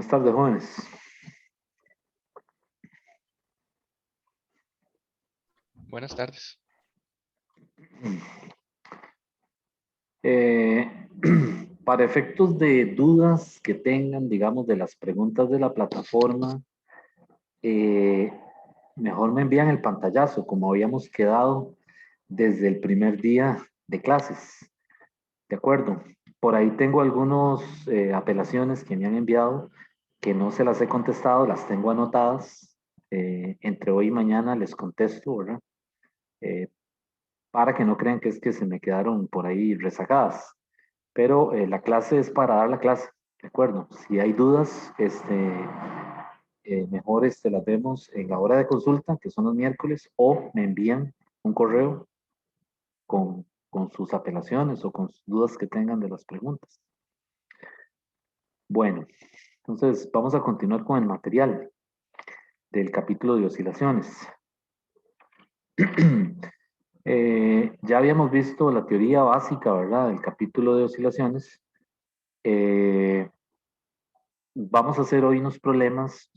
Buenas tardes, jóvenes. Buenas tardes. Para efectos de dudas que tengan, digamos, de las preguntas de la plataforma, mejor me envían el pantallazo, como habíamos quedado desde el primer día de clases. ¿De acuerdo? Por ahí tengo algunas apelaciones que me han enviado que no se las he contestado, las tengo anotadas. Entre hoy y mañana les contesto, ¿verdad? Para que no crean que es que se me quedaron por ahí rezagadas. Pero la clase es para dar la clase, ¿de acuerdo? Si hay dudas, mejor las vemos en la hora de consulta, que son los miércoles, o me envían un correo con sus apelaciones o con sus dudas que tengan de las preguntas. Bueno, entonces vamos a continuar con el material del capítulo de oscilaciones. Ya habíamos visto la teoría básica, ¿verdad? Del capítulo de oscilaciones. Vamos a hacer hoy unos problemas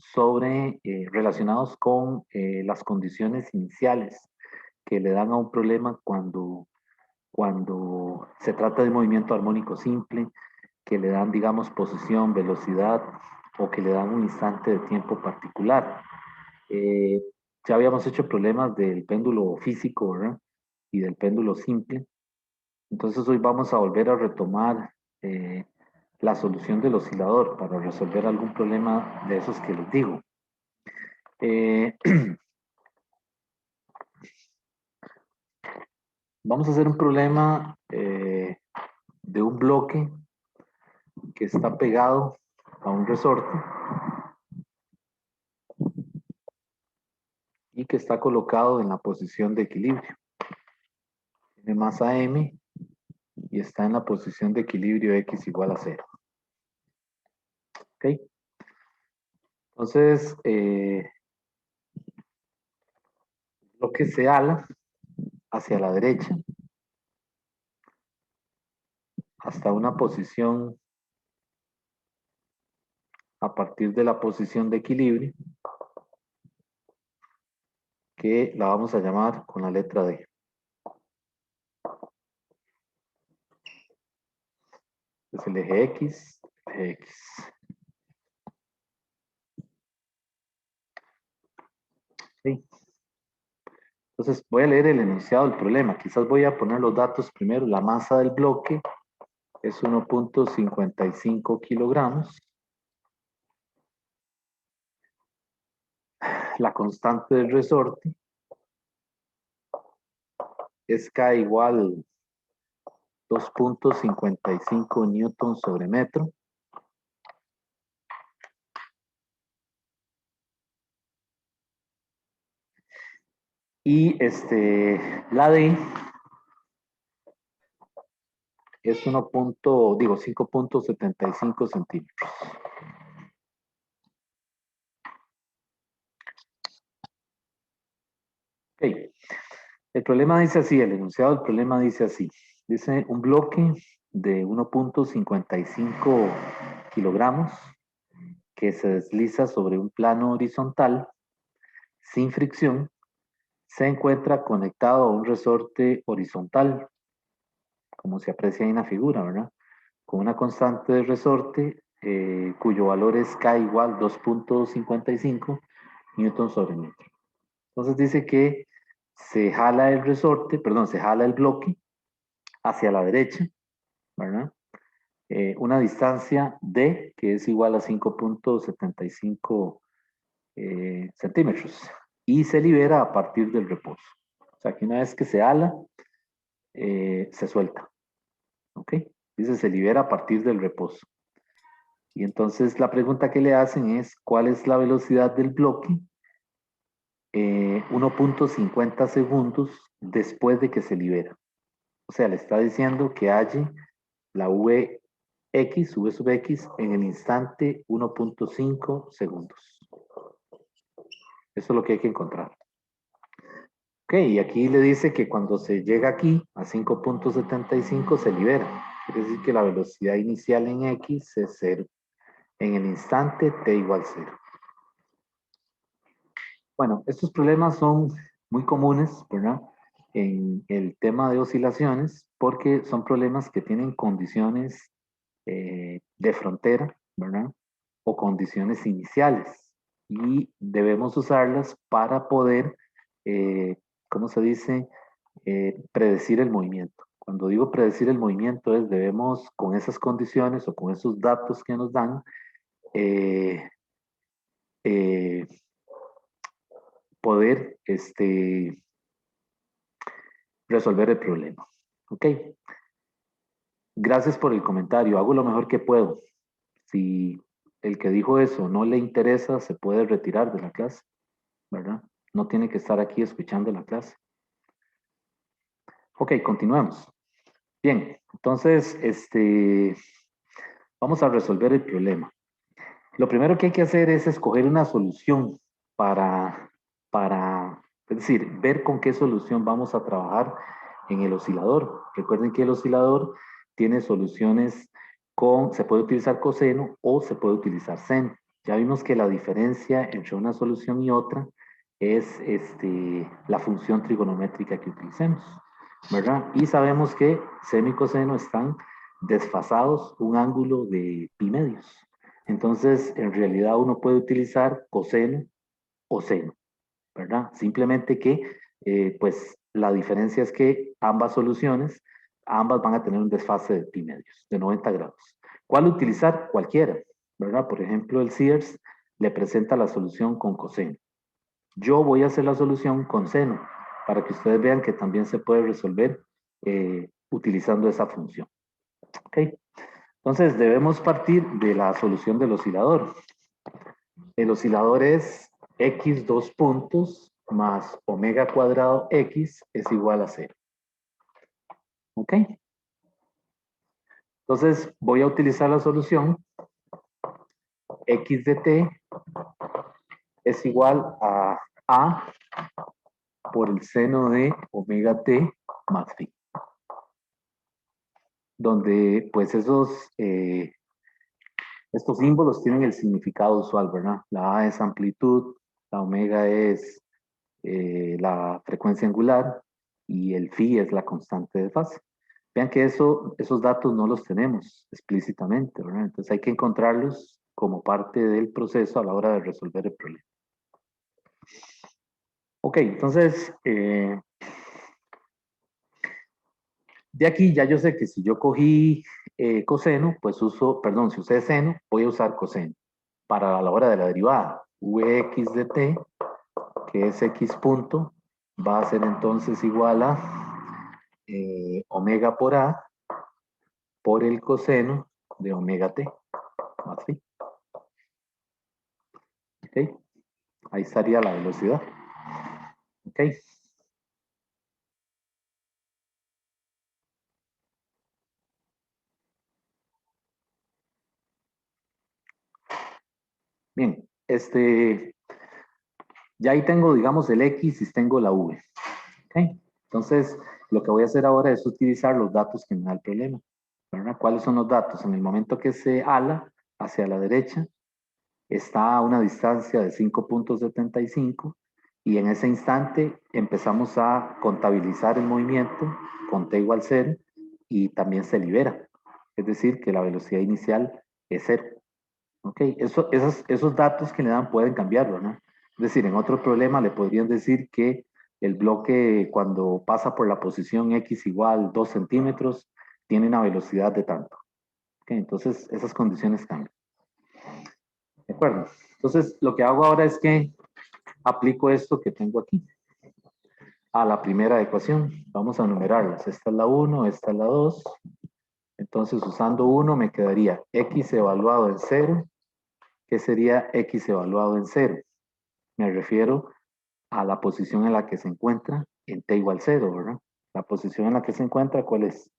relacionados con las condiciones iniciales que le dan a un problema cuando se trata de movimiento armónico simple, que le dan, digamos, posición, velocidad o que le dan un instante de tiempo particular. Ya habíamos hecho problemas del péndulo físico, ¿verdad? Y del péndulo simple. Entonces hoy vamos a volver a retomar la solución del oscilador para resolver algún problema de esos que les digo. Vamos a hacer un problema de un bloque que está pegado a un resorte y que está colocado en la posición de equilibrio. Tiene masa M y está en la posición de equilibrio X igual a 0. ¿Ok? Entonces, lo que se ala hacia la derecha hasta una posición a partir de la posición de equilibrio que la vamos a llamar con la letra D. Es el eje X, eje X. ¿Sí? Entonces voy a leer el enunciado del problema. Quizás voy a poner los datos primero. La masa del bloque es 1.55 kilogramos. La constante del resorte es K igual 2.55 newton sobre metro. Y la D es 5.75 centímetros. Ok. El problema dice así, el enunciado del problema dice así. Dice un bloque de 1.55 kilogramos que se desliza sobre un plano horizontal sin fricción, se encuentra conectado a un resorte horizontal, como se aprecia en la figura, ¿verdad? Con una constante de resorte cuyo valor es K igual 2.55 newton sobre metro. Entonces dice que se jala el resorte, perdón, se jala el bloque hacia la derecha, ¿verdad? Una distancia D que es igual a 5.75 centímetros y se libera a partir del reposo. O sea que una vez que se ala, se suelta. ¿Ok? Dice se libera a partir del reposo. Y entonces la pregunta que le hacen es, ¿cuál es la velocidad del bloque? 1.50 segundos después de que se libera. O sea, le está diciendo que halle la Vx, V sub x, en el instante 1.5 segundos. Eso es lo que hay que encontrar. Ok, y aquí le dice que cuando se llega aquí a 5.75 se libera. Quiere decir que la velocidad inicial en x es 0. en el instante t igual 0. Bueno, estos problemas son muy comunes, ¿verdad? En el tema de oscilaciones, porque son problemas que tienen condiciones de frontera, ¿verdad? O condiciones iniciales. Y debemos usarlas para poder, ¿cómo se dice? Predecir el movimiento. Cuando digo predecir el movimiento es debemos con esas condiciones o con esos datos que nos dan, eh, eh, poder resolver el problema. ¿Ok? Gracias por el comentario. Hago lo mejor que puedo. Si el que dijo eso no le interesa, se puede retirar de la clase, ¿verdad? No tiene que estar aquí escuchando la clase. Ok, continuemos. Bien, entonces, vamos a resolver el problema. Lo primero que hay que hacer es escoger una solución para, es decir, ver con qué solución vamos a trabajar en el oscilador. Recuerden que el oscilador tiene soluciones se puede utilizar coseno o se puede utilizar seno. Ya vimos que la diferencia entre una solución y otra es la función trigonométrica que utilicemos, ¿verdad? Y sabemos que seno y coseno están desfasados un ángulo de pi medios. Entonces, en realidad uno puede utilizar coseno o seno, ¿verdad? Simplemente que, pues, la diferencia es que ambas soluciones, ambas van a tener un desfase de pi medios, de 90 grados. ¿Cuál utilizar? Cualquiera, ¿verdad? Por ejemplo, el Sears le presenta la solución con coseno. Yo voy a hacer la solución con seno, para que ustedes vean que también se puede resolver utilizando esa función. ¿Ok? Entonces, debemos partir de la solución del oscilador. El oscilador es x dos puntos más omega cuadrado x es igual a 0. ¿Ok? Entonces, voy a utilizar la solución x de t es igual a por el seno de omega t más phi. Donde, pues, estos símbolos tienen el significado usual, ¿verdad? La A es amplitud, la omega es la frecuencia angular y el phi es la constante de fase. Vean que esos datos no los tenemos explícitamente, ¿verdad? Entonces hay que encontrarlos como parte del proceso a la hora de resolver el problema. Ok, entonces, de aquí ya yo sé que si yo cogí coseno, pues si usé seno, voy a usar coseno para la hora de la derivada. Vx de t, que es x punto, va a ser entonces igual a omega por a por el coseno de omega t más phi. ¿Ok? Ahí estaría la velocidad. ¿Ok? Bien, ya ahí tengo, digamos, el X y tengo la V. ¿Ok? Entonces, lo que voy a hacer ahora es utilizar los datos que me da el problema, ¿verdad? ¿Cuáles son los datos? En el momento que se ala hacia la derecha, está a una distancia de 5.75 y en ese instante empezamos a contabilizar el movimiento con t igual 0 y también se libera. Es decir, que la velocidad inicial es 0. ¿Ok? Esos datos que le dan pueden cambiarlo, ¿no? Es decir, en otro problema le podrían decir que el bloque cuando pasa por la posición x igual 2 centímetros tiene una velocidad de tanto. ¿Ok? Entonces, esas condiciones cambian. ¿De acuerdo? Entonces, lo que hago ahora es que aplico esto que tengo aquí a la primera ecuación. Vamos a numerarlas. Esta es la 1, esta es la 2. Entonces, usando 1 me quedaría x evaluado en 0. ¿Qué sería x evaluado en 0? Me refiero a la posición en la que se encuentra en t igual 0, ¿verdad? La posición en la que se encuentra, ¿cuál es?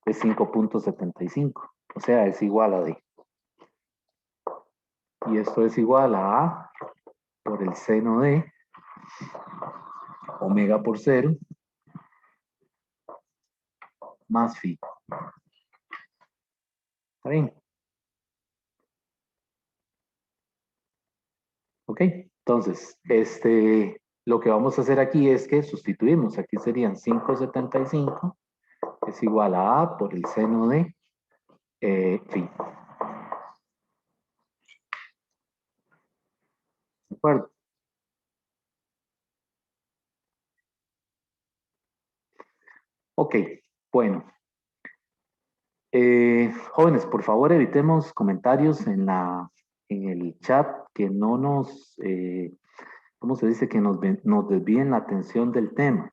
Es 5.75. O sea, es igual a d. Y esto es igual a por el seno de omega por 0 más phi. ¿Está bien? ¿Ok? Entonces, lo que vamos a hacer aquí es que sustituimos. Aquí serían 575 es igual a A por el seno de phi. ¿De acuerdo? Ok, bueno. Jóvenes, por favor, evitemos comentarios en el chat que no nos, ¿cómo se dice? Que nos desvíen la atención del tema.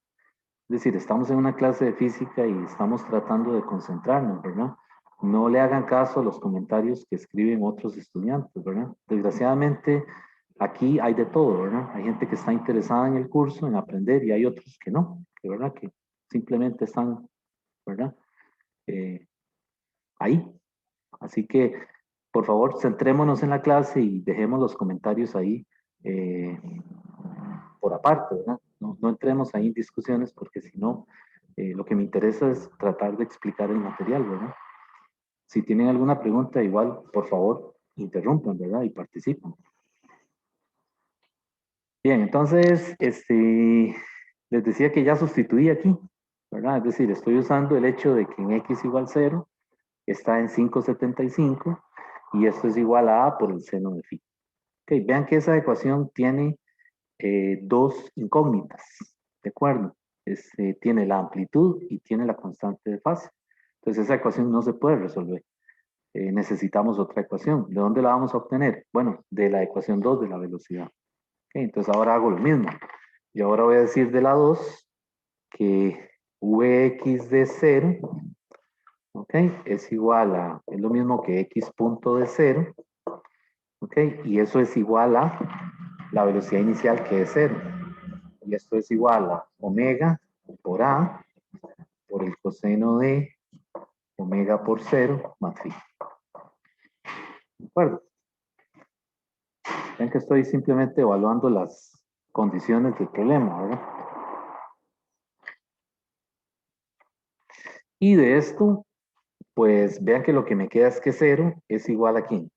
Es decir, estamos en una clase de física y estamos tratando de concentrarnos, ¿verdad? No le hagan caso a los comentarios que escriben otros estudiantes, ¿verdad? Desgraciadamente, aquí hay de todo, ¿verdad? Hay gente que está interesada en el curso, en aprender, y hay otros que no, que, ¿verdad? Que simplemente están, ¿verdad? Eh, ahí. Así que, por favor, centrémonos en la clase y dejemos los comentarios ahí eh, por aparte, ¿verdad? No entremos ahí en discusiones porque si no, lo que me interesa es tratar de explicar el material, ¿verdad? Si tienen alguna pregunta, igual, por favor, interrumpan, ¿verdad? Y participen. Bien, entonces, les decía que ya sustituí aquí, ¿verdad? Es decir, estoy usando el hecho de que en x igual 0 está en 5,75 y esto es igual a A por el seno de phi. Ok, vean que esa ecuación tiene dos incógnitas, ¿de acuerdo? Tiene la amplitud y tiene la constante de fase. Entonces esa ecuación no se puede resolver. Necesitamos otra ecuación. ¿De dónde la vamos a obtener? Bueno, de la ecuación 2 de la velocidad. Okay, entonces ahora hago lo mismo. Y ahora voy a decir de la 2 que Vx de 0, ¿ok? Es igual a, es lo mismo que x punto de 0, ¿ok? Y eso es igual a la velocidad inicial que es 0. Y esto es igual a omega por A por el coseno de omega por 0 más phi. ¿De acuerdo? Ven que estoy simplemente evaluando las condiciones del problema, ¿verdad? Y de esto, pues vean que lo que me queda es que 0 es igual a ¿quién?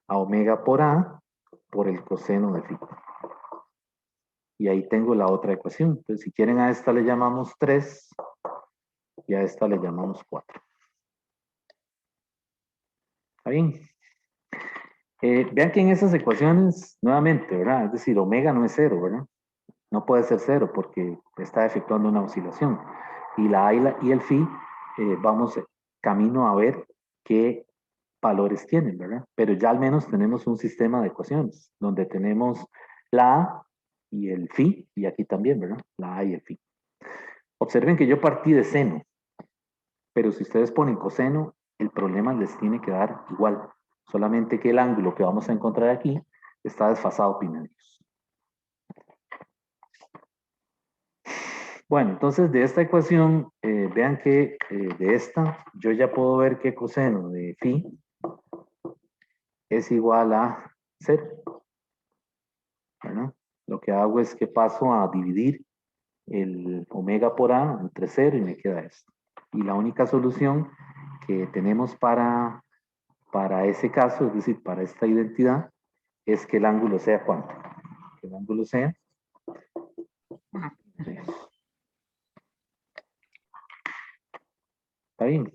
A omega por A por el coseno de phi. Y ahí tengo la otra ecuación. Entonces, si quieren a esta le llamamos 3 y a esta le llamamos 4. ¿Está bien? Vean que en esas ecuaciones, nuevamente, ¿verdad? Es decir, omega no es 0, ¿verdad? No puede ser 0 porque está efectuando una oscilación. Y la A y el phi, vamos camino a ver qué valores tienen, ¿verdad? Pero ya al menos tenemos un sistema de ecuaciones donde tenemos la A y el phi, y aquí también, ¿verdad? La A y el phi. Observen que yo partí de seno, pero si ustedes ponen coseno, el problema les tiene que dar igual, solamente que el ángulo que vamos a encontrar aquí está desfasado pi medios. Bueno, entonces de esta ecuación, vean que de esta yo ya puedo ver que coseno de phi es igual a 0, ¿verdad? Lo que hago es que paso a dividir el omega por A entre 0 y me queda esto. Y la única solución que tenemos para ese caso, es decir, para esta identidad, es que el ángulo sea ¿cuánto? Que el ángulo sea 3. ¿Está bien?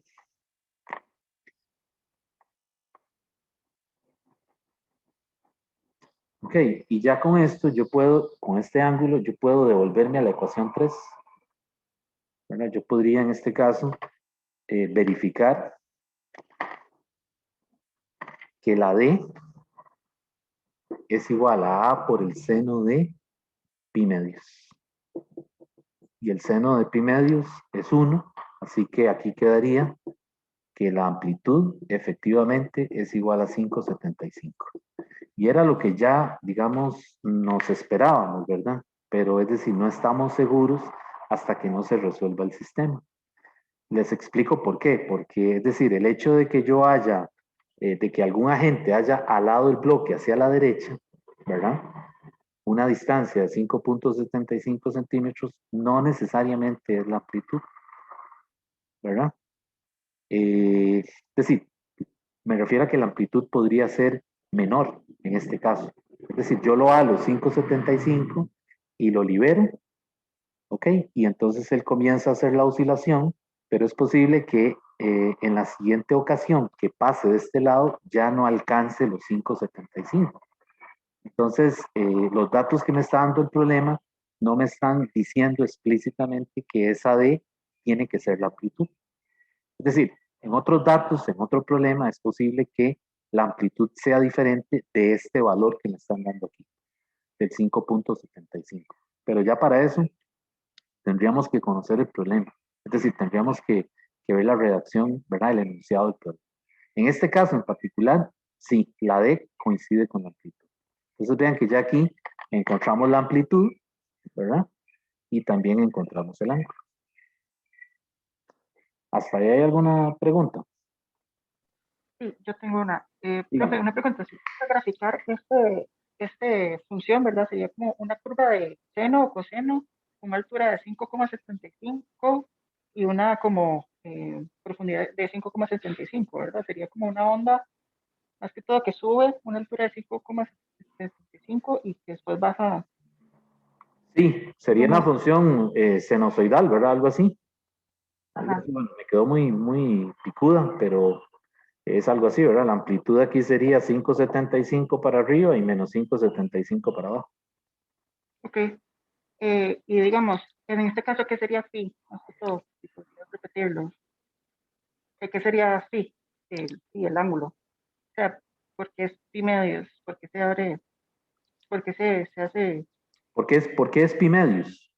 Ok, y ya con esto yo puedo, con este ángulo, yo puedo devolverme a la ecuación 3. ¿Verdad? Yo podría en este caso verificar que la D es igual a A por el seno de pi medios. Y el seno de pi medios es 1, así que aquí quedaría que la amplitud efectivamente es igual a 5,75. Y era lo que ya, digamos, nos esperábamos, ¿verdad? Pero es decir, no estamos seguros hasta que no se resuelva el sistema. Les explico por qué. Porque, es decir, el hecho de que yo haya, de que algún agente haya alado el bloque hacia la derecha, ¿verdad? Una distancia de 5,75 centímetros no necesariamente es la amplitud, ¿verdad? Es decir, me refiero a que la amplitud podría ser menor en este caso. Es decir, yo lo halo 5.75 y lo libero, ¿ok? Y entonces él comienza a hacer la oscilación, pero es posible que en la siguiente ocasión que pase de este lado ya no alcance los 5.75. Entonces, los datos que me está dando el problema no me están diciendo explícitamente que esa D tiene que ser la amplitud. Es decir, en otros datos, en otro problema, es posible que la amplitud sea diferente de este valor que me están dando aquí, del 5.75. Pero ya para eso tendríamos que conocer el problema. Es decir, tendríamos que ver la redacción, ¿verdad? El enunciado del problema. En este caso en particular, sí, la D coincide con la amplitud. Entonces vean que ya aquí encontramos la amplitud, ¿verdad? Y también encontramos el ángulo. ¿Hasta ahí hay alguna pregunta? Sí, yo tengo una. Dígame. Profe, una pregunta. Si vamos a graficar función, ¿verdad? Sería como una curva de seno o coseno, una altura de 5,75 y una como profundidad de 5,75, ¿verdad? Sería como una onda, más que todo que sube una altura de 5,75 y que después baja. Sí, sería una función sinusoidal, ¿verdad? Algo así. Algo Ajá. así. Bueno, me quedó muy picuda, pero es algo así, ¿verdad? La amplitud aquí sería 5.75 para arriba y menos 5.75 para abajo. Ok. Y digamos, en este caso, ¿qué sería phi? Más que todo, si podrías repetirlo. ¿Qué sería phi? El ángulo. O sea, ¿por qué es pi medios? ¿Por qué se abre? ¿Por qué se hace? Por qué es pi medios?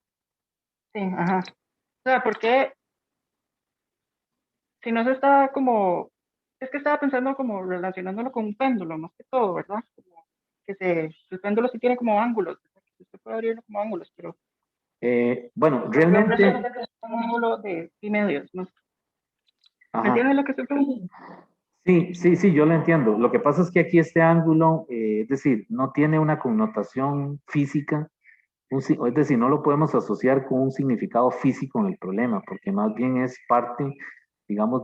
Sí, ajá. O sea, ¿por qué si no se está como, es que estaba pensando como relacionándolo con un péndulo, más que todo, ¿verdad? Como el péndulo sí tiene como ángulos, usted puede abrirlo como ángulos, pero Bueno, ¿por qué realmente, resulta que es un ángulo de pi medios? ¿No? ¿Me ajá. entiendes lo que estoy preguntando? Sí, yo lo entiendo. Lo que pasa es que aquí este ángulo, es decir, no tiene una connotación física, es decir, no lo podemos asociar con un significado físico en el problema, porque más bien es parte, digamos,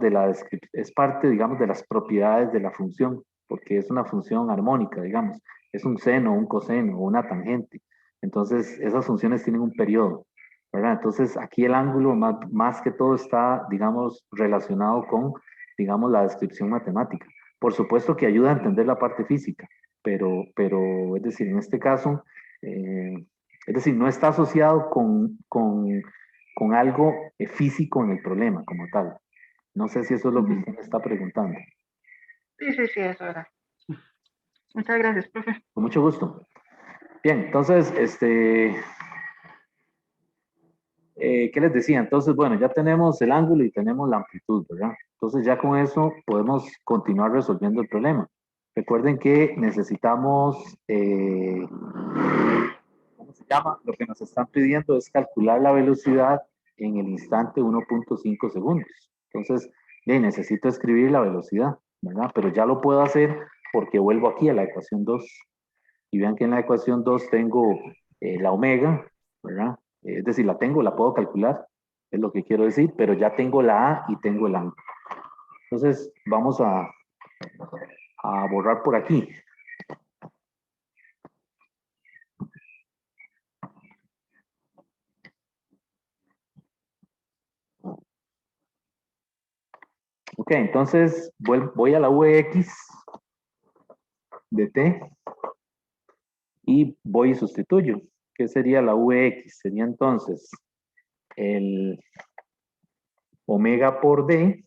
es parte, digamos, de las propiedades de la función, porque es una función armónica, digamos, es un seno, un coseno, una tangente. Entonces, esas funciones tienen un periodo, ¿verdad? Entonces, aquí el ángulo más que todo está, digamos, relacionado con, digamos, la descripción matemática. Por supuesto que ayuda a entender la parte física, es decir, en este caso, es decir, no está asociado con algo físico en el problema como tal. No sé si eso es lo que Ujú. usted me está preguntando. Sí, eso era. Muchas gracias, profe. Con mucho gusto. Bien, entonces, ¿qué les decía? Entonces, bueno, ya tenemos el ángulo y tenemos la amplitud, ¿verdad? Entonces ya con eso podemos continuar resolviendo el problema. Recuerden que necesitamos, ¿cómo se llama? Lo que nos están pidiendo es calcular la velocidad en el instante 1.5 segundos. Entonces, necesito escribir la velocidad, ¿verdad? Pero ya lo puedo hacer porque vuelvo aquí a la ecuación 2. Y vean que en la ecuación 2 tengo la omega, ¿verdad? Es decir, la puedo calcular, es lo que quiero decir, pero ya tengo la A y tengo el ángulo. Entonces, vamos a borrar por aquí. Ok, entonces voy a la Vx de t y voy y sustituyo. ¿Qué sería la Vx? Sería entonces el omega por d,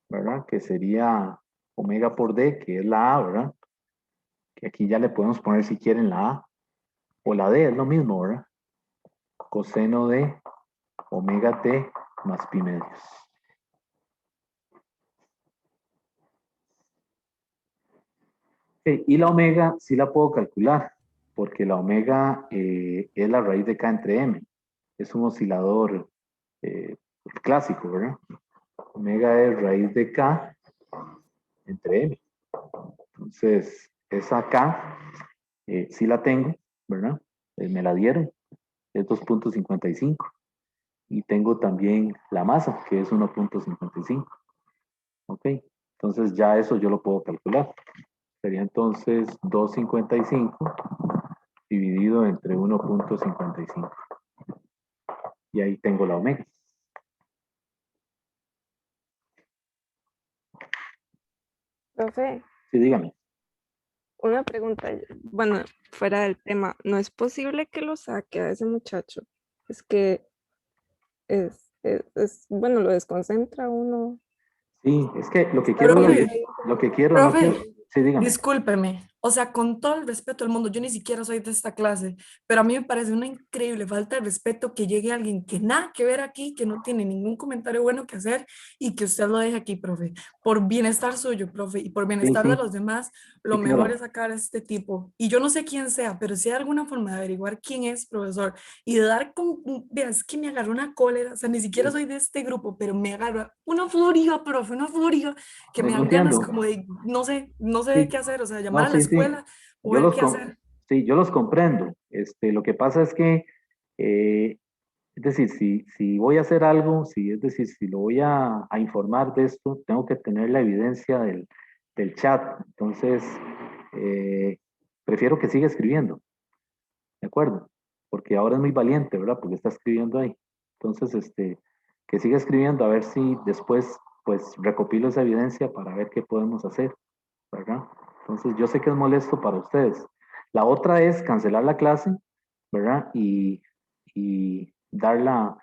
¿verdad? Que sería omega por d, que es la A, ¿verdad? Que aquí ya le podemos poner si quieren la A o la D, es lo mismo, ¿verdad? Coseno de omega t más pi medios. Y la omega sí la puedo calcular, porque la omega es la raíz de k entre m. Es un oscilador clásico, ¿verdad? Omega es raíz de k entre m. Entonces, esa k sí la tengo, ¿verdad? Me la dieron, es 2.55. Y tengo también la masa, que es 1.55. ¿Ok? Entonces ya eso yo lo puedo calcular. sería entonces 255 dividido entre 1.55. Y ahí tengo la omega. Profe, Sí, dígame. una pregunta, bueno, fuera del tema, ¿no es posible que lo saque a ese muchacho? Es que bueno, lo desconcentra a uno. Sí, es que lo que Está quiero, bien. lo que quiero, no quiero. Profe, Sí, dígame. discúlpeme, o sea, con todo el respeto del mundo, yo ni siquiera soy de esta clase, pero a mí me parece una increíble falta de respeto que llegue alguien que nada que ver aquí, que no tiene ningún comentario bueno que hacer y que usted lo deje aquí, profe. Por bienestar suyo, profe, y por Sí, bienestar de sí, los demás, lo sí, mejor es claro. sacar a este tipo. Y yo no sé quién sea, pero si hay alguna forma de averiguar quién es, profesor, y de dar con, vea, es que me agarró una cólera, o sea, ni siquiera soy de este grupo, pero me agarra una furia, profe, una furia que me No dan ganas entiendo. como de, no sé Sí, qué hacer, o sea, llamar no, a la sí, sí. escuela o Yo ver los, qué hacer. sí, yo los comprendo. Lo que pasa es que, eh, es decir, si voy a hacer algo, es decir, si lo voy a informar de esto, tengo que tener la evidencia del chat. Entonces, eh, prefiero que siga escribiendo, ¿de acuerdo? Porque ahora es muy valiente, ¿verdad? Porque está escribiendo ahí. Entonces, que siga escribiendo a ver si después, pues, recopilo esa evidencia para ver qué podemos hacer, ¿verdad? Entonces, yo sé que es molesto para ustedes. La otra es cancelar la clase, ¿verdad? Y darla,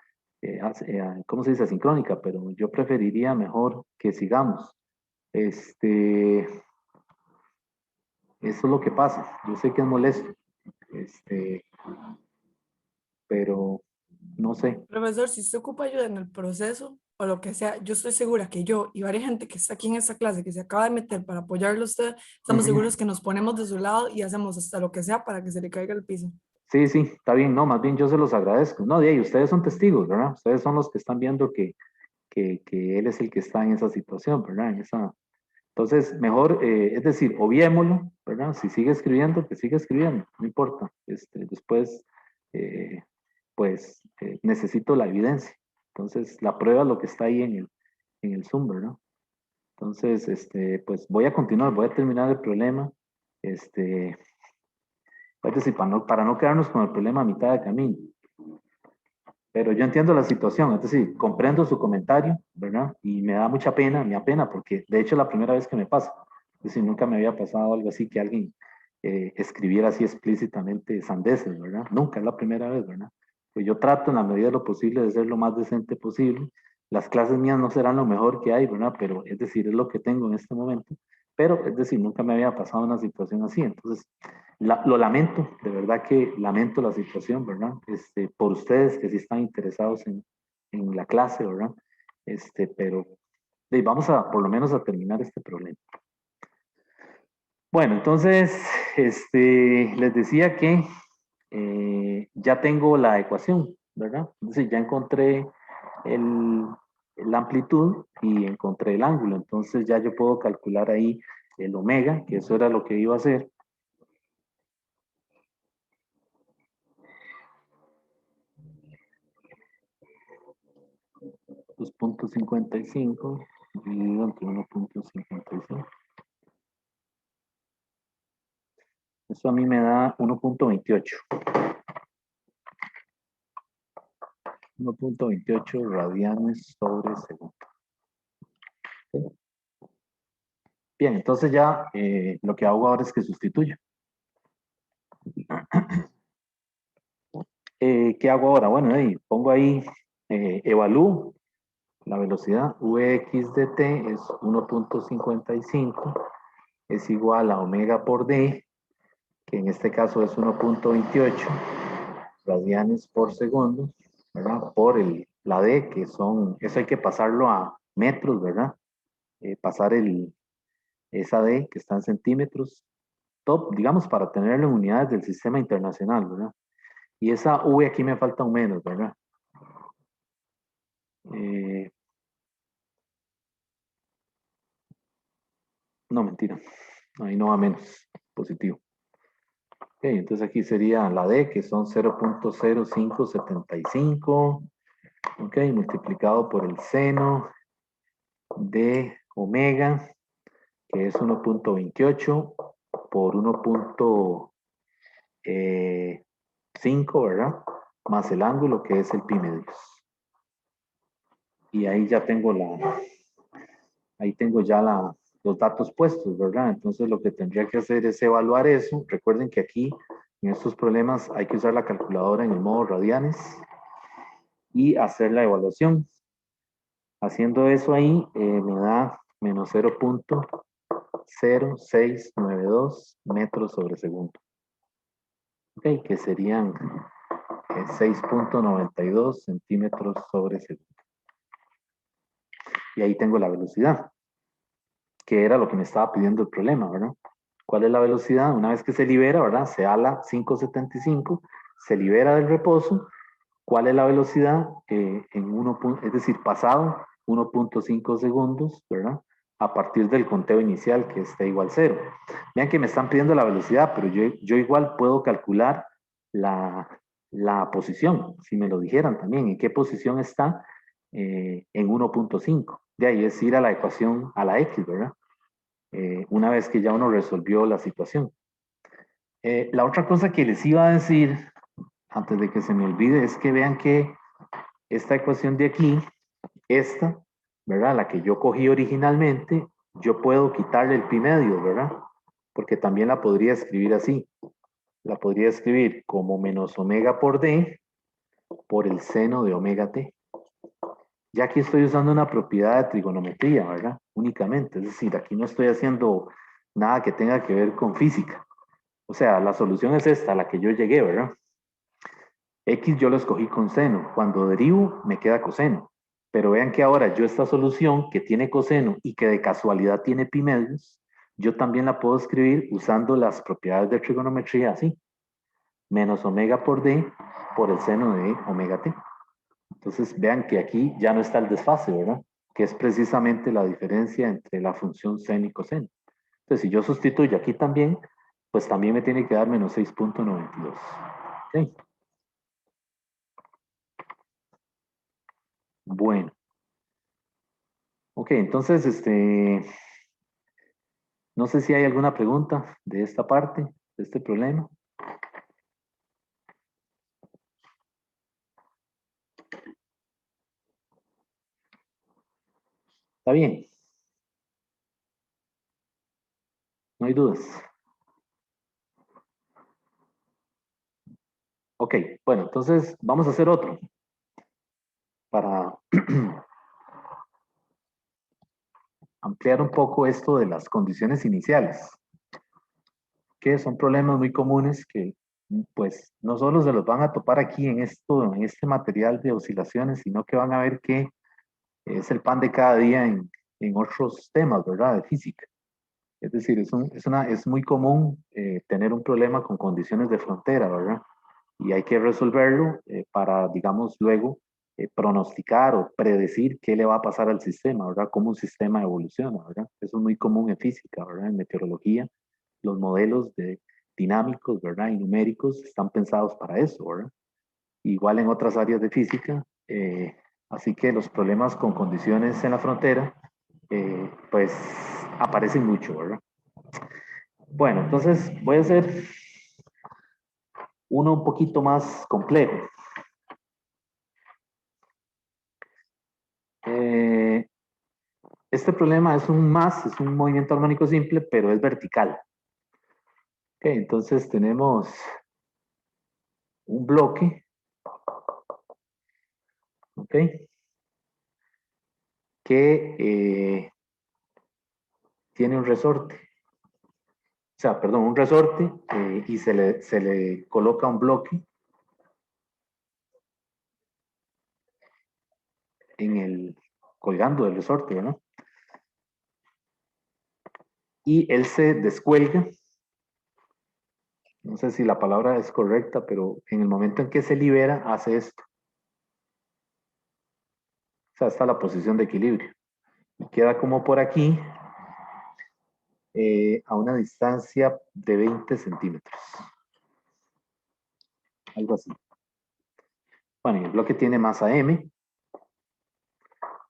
¿cómo se dice? Asincrónica, pero yo preferiría mejor que sigamos. Eso es lo que pasa. Yo sé que es molesto, este, pero no sé. Profesor, si usted ocupa ayuda en el proceso o lo que sea, yo estoy segura que yo y varias gente que está aquí en esta clase, que se acaba de meter para apoyarlo a usted, estamos Ujú. seguros que nos ponemos de su lado y hacemos hasta lo que sea para que se le caiga el piso. Sí, sí, está bien, no, más bien yo se los agradezco. No, de ahí, ustedes son testigos, ¿verdad? Ustedes son los que están viendo que él es el que está en esa situación, ¿verdad? Entonces, mejor, es decir, obviémoslo, ¿verdad? Si sigue escribiendo, que siga escribiendo, no importa. Después, eh, pues, necesito la evidencia. Entonces, la prueba es lo que está ahí en el Zoom, ¿verdad? Entonces, pues voy a continuar, voy a terminar el problema. Este, es decir, para no quedarnos con el problema a mitad de camino. Pero yo entiendo la situación, es decir, comprendo su comentario, ¿verdad? Y me da mucha pena, me da pena, porque de hecho es la primera vez que me pasa. Es decir, nunca me había pasado algo así que alguien escribiera así explícitamente sandeces, ¿verdad? Nunca, es la primera vez, ¿verdad? Pues yo trato en la medida de lo posible de ser lo más decente posible. Las clases mías no serán lo mejor que hay, ¿verdad? Pero es decir, es lo que tengo en este momento. Pero es decir, nunca me había pasado una situación así. Entonces, lo lamento, de verdad que lamento la situación, ¿verdad? Por ustedes que sí están interesados en la clase, ¿verdad? Pero vamos a, por lo menos, a terminar este problema. Bueno, entonces, les decía que ya tengo la ecuación, ¿verdad? Entonces, ya encontré el, la amplitud y encontré el ángulo. Entonces, ya yo puedo calcular ahí el omega, que eso era lo que iba a hacer. 2.55 dividido entre 1.55. Eso a mí me da 1.28. 1.28 radianes sobre segundo. ¿Sí? Bien, entonces ya lo que hago ahora es que sustituyo. ¿Qué hago ahora? Bueno, pongo ahí, evalúo la velocidad. Vx de t es 1.55, es igual a omega por d, que en este caso es 1.28 radianes por segundo, ¿verdad? Por la D, que son, eso hay que pasarlo a metros, ¿verdad? Pasar esa D, que está en centímetros, top, digamos, para tenerlo en unidades del sistema internacional, ¿verdad? Y esa V aquí me falta un menos, ¿verdad? Eh, no, mentira. Ahí no va menos, positivo. Ok, entonces aquí sería la D, que son 0.0575, ok, multiplicado por el seno de omega, que es 1.28, por 1.5, ¿verdad? Más el ángulo que es el pi medios. Y ahí ya tengo los datos puestos, ¿verdad? Entonces lo que tendría que hacer es evaluar eso. Recuerden que aquí en estos problemas hay que usar la calculadora en el modo radianes y hacer la evaluación. Haciendo eso ahí me da menos 0.0692 metros sobre segundo. Ok, que serían 6.92 centímetros sobre segundo. Y ahí tengo la velocidad, que era lo que me estaba pidiendo el problema, ¿verdad? ¿Cuál es la velocidad? Una vez que se libera, ¿verdad? Se ala 5.75, se libera del reposo. ¿Cuál es la velocidad? Es decir, pasado 1.5 segundos, ¿verdad? A partir del conteo inicial, que esté igual a 0. Vean que me están pidiendo la velocidad, pero yo igual puedo calcular la posición, si me lo dijeran también, en qué posición está en 1.5. De ahí es ir a la ecuación, a la X, ¿verdad? Una vez que ya uno resolvió la situación. La otra cosa que les iba a decir, antes de que se me olvide, es que vean que esta ecuación de aquí, esta, ¿verdad? La que yo cogí originalmente, yo puedo quitarle el pi medios, ¿verdad? Porque también la podría escribir así. La podría escribir como menos omega por d por el seno de omega t. Ya aquí estoy usando una propiedad de trigonometría, ¿verdad? Únicamente. Es decir, aquí no estoy haciendo nada que tenga que ver con física. O sea, la solución es esta, a la que yo llegué, ¿verdad? X yo lo escogí con seno. Cuando derivo, me queda coseno. Pero vean que ahora yo esta solución que tiene coseno y que de casualidad tiene pi medios, yo también la puedo escribir usando las propiedades de trigonometría así. Menos omega por d por el seno de omega t. Entonces vean que aquí ya no está el desfase, ¿verdad? Que es precisamente la diferencia entre la función seno y coseno. Entonces si yo sustituyo aquí también, pues también me tiene que dar menos 6.92. ¿Ok? Bueno. Ok, entonces, no sé si hay alguna pregunta de esta parte, de este problema. ¿Está bien? No hay dudas. Ok, bueno, entonces vamos a hacer otro para ampliar un poco esto de las condiciones iniciales, que son problemas muy comunes que pues no solo se los van a topar aquí en este material de oscilaciones, sino que van a ver que es el pan de cada día en otros temas, ¿verdad? De física. Es decir, es muy común tener un problema con condiciones de frontera, ¿verdad? Y hay que resolverlo para, digamos, luego pronosticar o predecir qué le va a pasar al sistema, ¿verdad? Cómo un sistema evoluciona, ¿verdad? Eso es muy común en física, ¿verdad? En meteorología, los modelos dinámicos, ¿verdad? Y numéricos están pensados para eso, ¿verdad? Igual en otras áreas de física, así que los problemas con condiciones en la frontera, pues aparecen mucho, ¿verdad? Bueno, entonces voy a hacer uno un poquito más complejo. Este problema es un movimiento armónico simple, pero es vertical. Ok, entonces tenemos un bloque, ok, que tiene un resorte. O sea, perdón, un resorte y se le coloca un bloque colgando del resorte, ¿no? Y él se descuelga. No sé si la palabra es correcta, pero en el momento en que se libera, hace esto. O sea, está la posición de equilibrio. Y queda como por aquí, a una distancia de 20 centímetros. Algo así. Bueno, y el bloque tiene masa M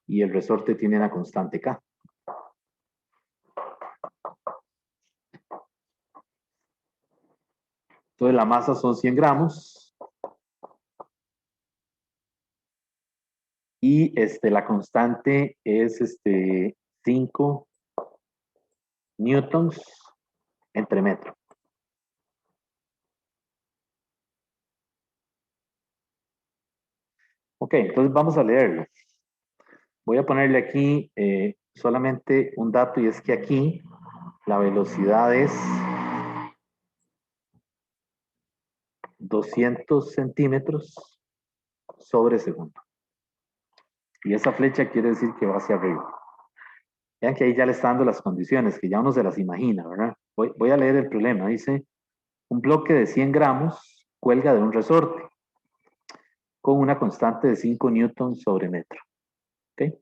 y el resorte tiene la constante K. Entonces la masa son 100 gramos. Y la constante es 5 newtons entre metro. Ok, entonces vamos a leerlo. Voy a ponerle aquí solamente un dato y es que aquí la velocidad es 200 centímetros sobre segundo. Y esa flecha quiere decir que va hacia arriba. Vean que ahí ya le está dando las condiciones, que ya uno se las imagina, ¿verdad? Voy a leer el problema. Dice, un bloque de 100 gramos cuelga de un resorte con una constante de 5 newtons sobre metro. ¿Ok?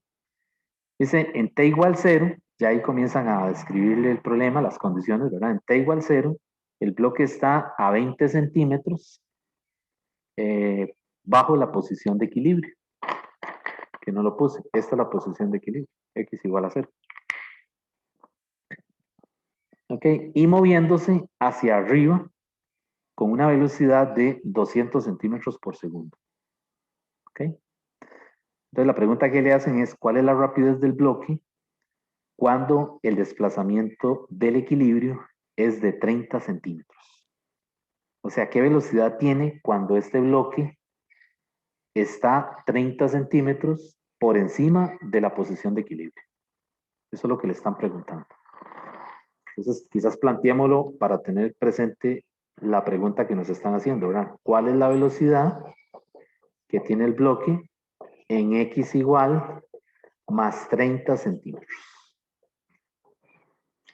Dice, en T igual 0, ya ahí comienzan a describirle el problema, las condiciones, ¿verdad? En T igual 0, el bloque está a 20 centímetros bajo la posición de equilibrio, que no lo puse. Esta es la posición de equilibrio, X igual a 0. ¿Ok? Y moviéndose hacia arriba con una velocidad de 200 centímetros por segundo. ¿Ok? Entonces la pregunta que le hacen es, ¿cuál es la rapidez del bloque cuando el desplazamiento del equilibrio es de 30 centímetros? O sea, ¿qué velocidad tiene cuando este bloque está 30 centímetros por encima de la posición de equilibrio? Eso es lo que le están preguntando. Entonces, quizás planteémoslo para tener presente la pregunta que nos están haciendo, ¿verdad? ¿Cuál es la velocidad que tiene el bloque en X igual más 30 centímetros?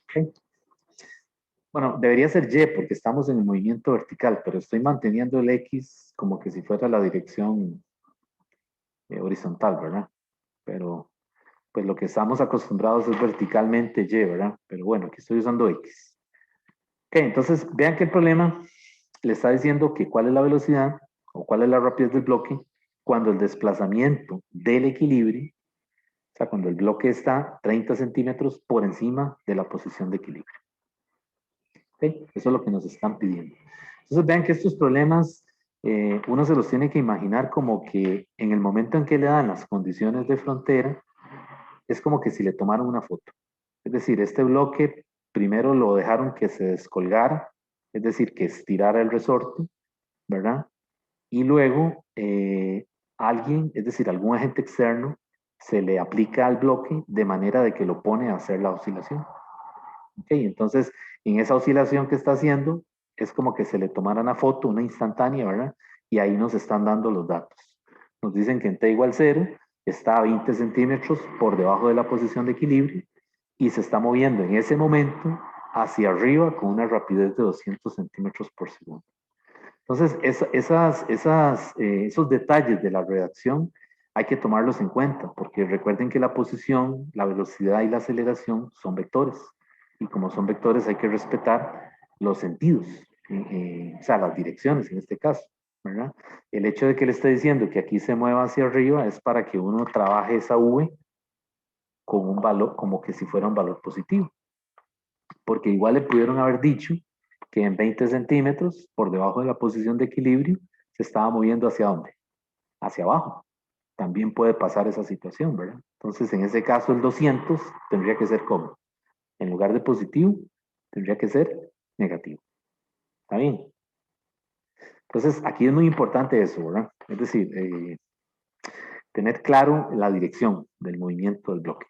¿Okay? Bueno, debería ser Y porque estamos en el movimiento vertical, pero estoy manteniendo el X como que si fuera la dirección horizontal, ¿verdad? Pero pues lo que estamos acostumbrados es verticalmente Y, ¿verdad? Pero bueno, aquí estoy usando X. Ok, entonces vean que el problema le está diciendo que cuál es la velocidad o cuál es la rapidez del bloque cuando el desplazamiento del equilibrio, o sea, cuando el bloque está 30 centímetros por encima de la posición de equilibrio. ¿Okay? Eso es lo que nos están pidiendo. Entonces vean que estos problemas uno se los tiene que imaginar como que en el momento en que le dan las condiciones de frontera, es como que si le tomaron una foto. Es decir, este bloque primero lo dejaron que se descolgara, es decir, que estirara el resorte, ¿verdad? Y luego alguien, es decir, algún agente externo, se le aplica al bloque de manera de que lo pone a hacer la oscilación. ¿Ok? Entonces, en esa oscilación que está haciendo, es como que se le tomara una foto, una instantánea, ¿verdad? Y ahí nos están dando los datos. Nos dicen que en T igual 0 está a 20 centímetros por debajo de la posición de equilibrio y se está moviendo en ese momento hacia arriba con una rapidez de 200 centímetros por segundo. Entonces, esos detalles de la redacción hay que tomarlos en cuenta, porque recuerden que la posición, la velocidad y la aceleración son vectores. Y como son vectores hay que respetar los sentidos, o sea, las direcciones en este caso, ¿verdad? El hecho de que le esté diciendo que aquí se mueva hacia arriba es para que uno trabaje esa V con un valor, como que si fuera un valor positivo. Porque igual le pudieron haber dicho que en 20 centímetros, por debajo de la posición de equilibrio, se estaba moviendo hacia dónde? Hacia abajo. También puede pasar esa situación, ¿verdad? Entonces, en ese caso, el 200 tendría que ser como, en lugar de positivo, tendría que ser negativo. ¿Está bien? Entonces, aquí es muy importante eso, ¿verdad? Es decir, tener claro la dirección del movimiento del bloque.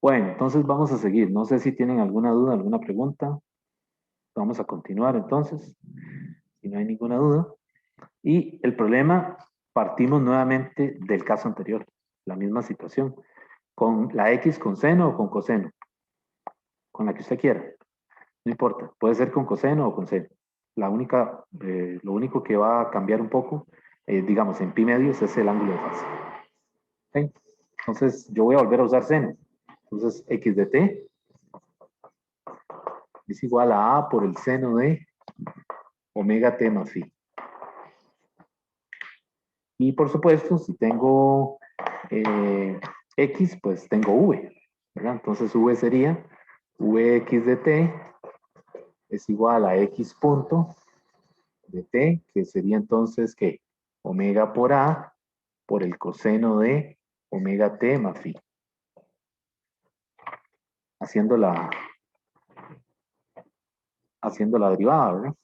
Bueno, entonces vamos a seguir. No sé si tienen alguna duda, alguna pregunta. Vamos a continuar entonces, si no hay ninguna duda. Y el problema, partimos nuevamente del caso anterior, la misma situación, con la X con seno o con coseno, con la que usted quiera, no importa, puede ser con coseno o con seno. Lo único que va a cambiar un poco, digamos, en pi medios es el ángulo de fase. ¿Okay? Entonces, yo voy a volver a usar seno. Entonces, X de t es igual a A por el seno de omega t más phi. Y por supuesto, si tengo X, pues tengo V, ¿verdad? Entonces V sería Vx de t es igual a X punto de t, que sería entonces, ¿qué? Omega por A por el coseno de omega t más phi. Haciendo la derivada, ¿verdad?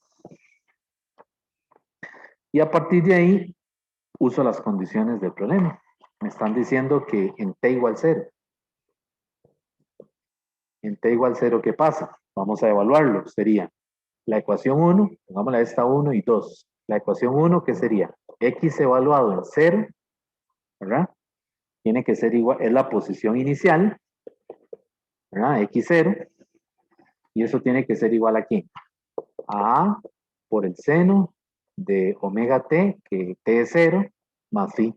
Y a partir de ahí, uso las condiciones del problema. Me están diciendo que en t igual 0. En t igual 0, ¿qué pasa? Vamos a evaluarlo. Sería la ecuación 1, pongámosla esta 1 y 2. La ecuación 1, ¿qué sería? X evaluado en 0, ¿verdad? Tiene que ser igual, es la posición inicial, ¿verdad? X0. Y eso tiene que ser igual aquí. A A por el seno de omega t, que t es 0, más phi.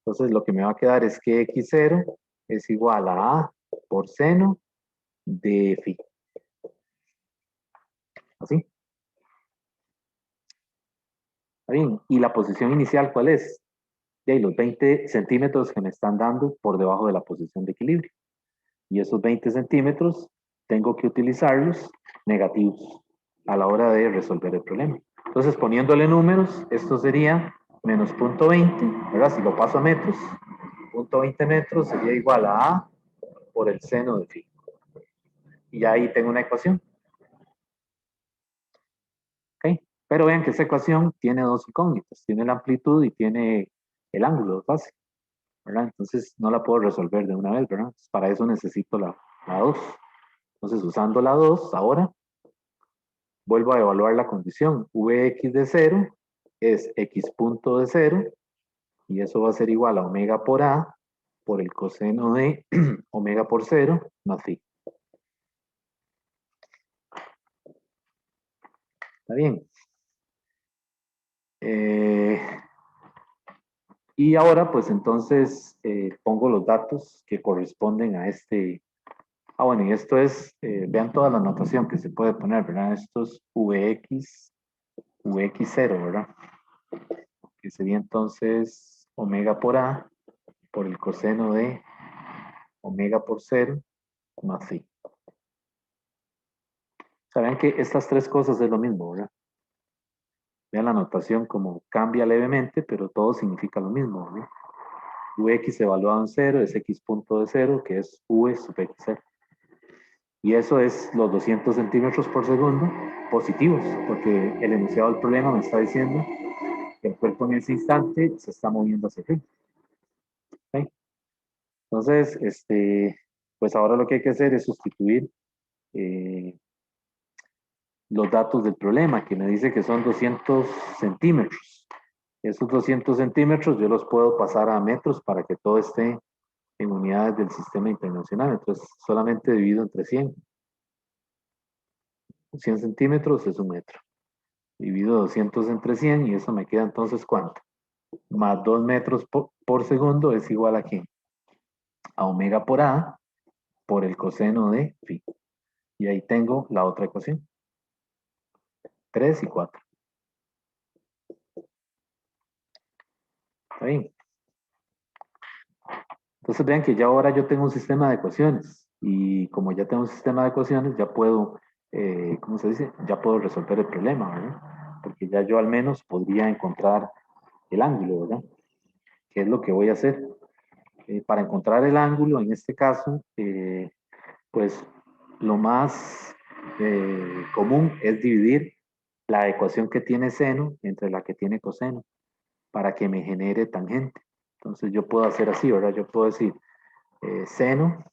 Entonces lo que me va a quedar es que X0 es igual a A por seno de phi. ¿Así? ¿Está bien? ¿Y la posición inicial cuál es? Y ahí los 20 centímetros que me están dando por debajo de la posición de equilibrio. Y esos 20 centímetros tengo que utilizarlos negativos a la hora de resolver el problema. Entonces, poniéndole números, esto sería menos 0.20, ¿verdad? Si lo paso a metros, 0.20 metros sería igual a A por el seno de phi. Y ya ahí tengo una ecuación. ¿Ok? Pero vean que esa ecuación tiene dos incógnitas. Tiene la amplitud y tiene el ángulo de fase, ¿verdad? Entonces no la puedo resolver de una vez, ¿verdad? Para eso necesito la 2. Entonces, usando la 2, ahora vuelvo a evaluar la condición. Vx de 0 es x punto de 0 y eso va a ser igual a omega por A por el coseno de omega por 0 más phi. ¿Está bien? Y ahora, pues entonces, pongo los datos que corresponden a este. Bueno, y esto es, vean toda la notación que se puede poner, ¿verdad? Esto es Vx0, ¿verdad? Que sería entonces omega por A por el coseno de omega por 0 más phi. Saben que estas tres cosas es lo mismo, ¿verdad? Vean la notación como cambia levemente, pero todo significa lo mismo, ¿verdad? Vx evaluado en 0 es x punto de 0, que es V sub x0. Y eso es los 200 centímetros por segundo positivos, porque el enunciado del problema me está diciendo que el cuerpo en ese instante se está moviendo hacia arriba. ¿Okay? Entonces, pues ahora lo que hay que hacer es sustituir los datos del problema, que me dice que son 200 centímetros. Esos 200 centímetros yo los puedo pasar a metros para que todo esté en unidades del sistema internacional. Entonces, solamente divido entre 100. 100 centímetros es un metro. Divido 200 entre 100 y eso me queda entonces, ¿cuánto? Más 2 metros por segundo es igual a ¿qué? A omega por A por el coseno de phi. Y ahí tengo la otra ecuación. 3 y 4. ¿Está bien? Entonces vean que ya ahora yo tengo un sistema de ecuaciones. Y como ya tengo un sistema de ecuaciones, ya puedo, ¿cómo se dice? Ya puedo resolver el problema, ¿verdad? Porque ya yo al menos podría encontrar el ángulo, ¿verdad? ¿Qué es lo que voy a hacer? Para encontrar el ángulo, en este caso, pues lo más común es dividir la ecuación que tiene seno entre la que tiene coseno para que me genere tangente. Entonces yo puedo hacer así, ¿verdad? Yo puedo decir seno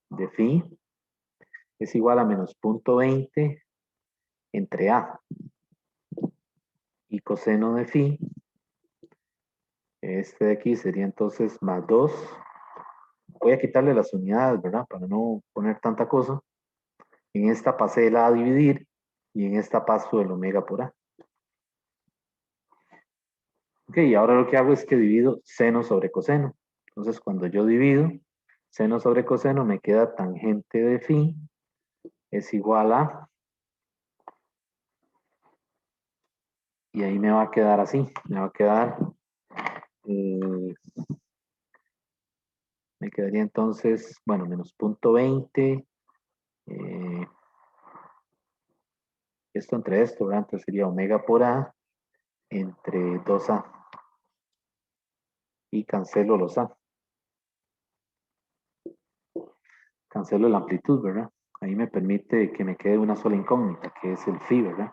de phi es igual a menos 0.20 entre A. Y coseno de phi, este de aquí sería entonces más 2. Voy a quitarle las unidades, ¿verdad? Para no poner tanta cosa. En esta pasé el A a dividir y en esta paso el omega por A. Ok, y ahora lo que hago es que divido seno sobre coseno. Entonces, cuando yo divido seno sobre coseno, me queda tangente de phi es igual a, y ahí me va a quedar así, me va a quedar, me quedaría entonces, bueno, menos 0.20, esto entre esto, ¿verdad? Entonces sería omega por A entre 2A, y cancelo los A. Cancelo la amplitud, ¿verdad? Ahí me permite que me quede una sola incógnita, que es el phi, ¿verdad?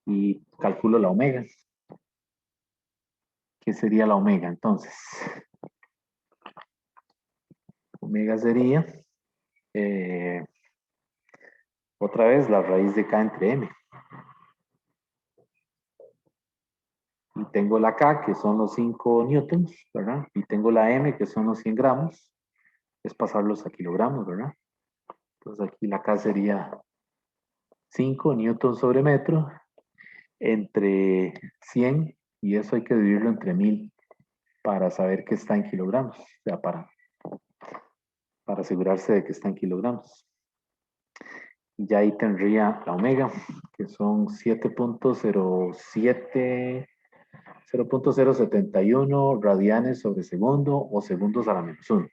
Y calculo la omega. ¿Qué sería la omega entonces? Omega sería, otra vez, la raíz de K entre M. Y tengo la K, que son los 5 newtons, ¿verdad? Y tengo la M, que son los 100 gramos. Es pasarlos a kilogramos, ¿verdad? Entonces aquí la K sería 5 newtons sobre metro entre 100, y eso hay que dividirlo entre 1000 para saber que está en kilogramos, o sea, para asegurarse de que está en kilogramos. Y ya ahí tendría la omega, que son 0.071 radianes sobre segundo o segundos a la menos 1.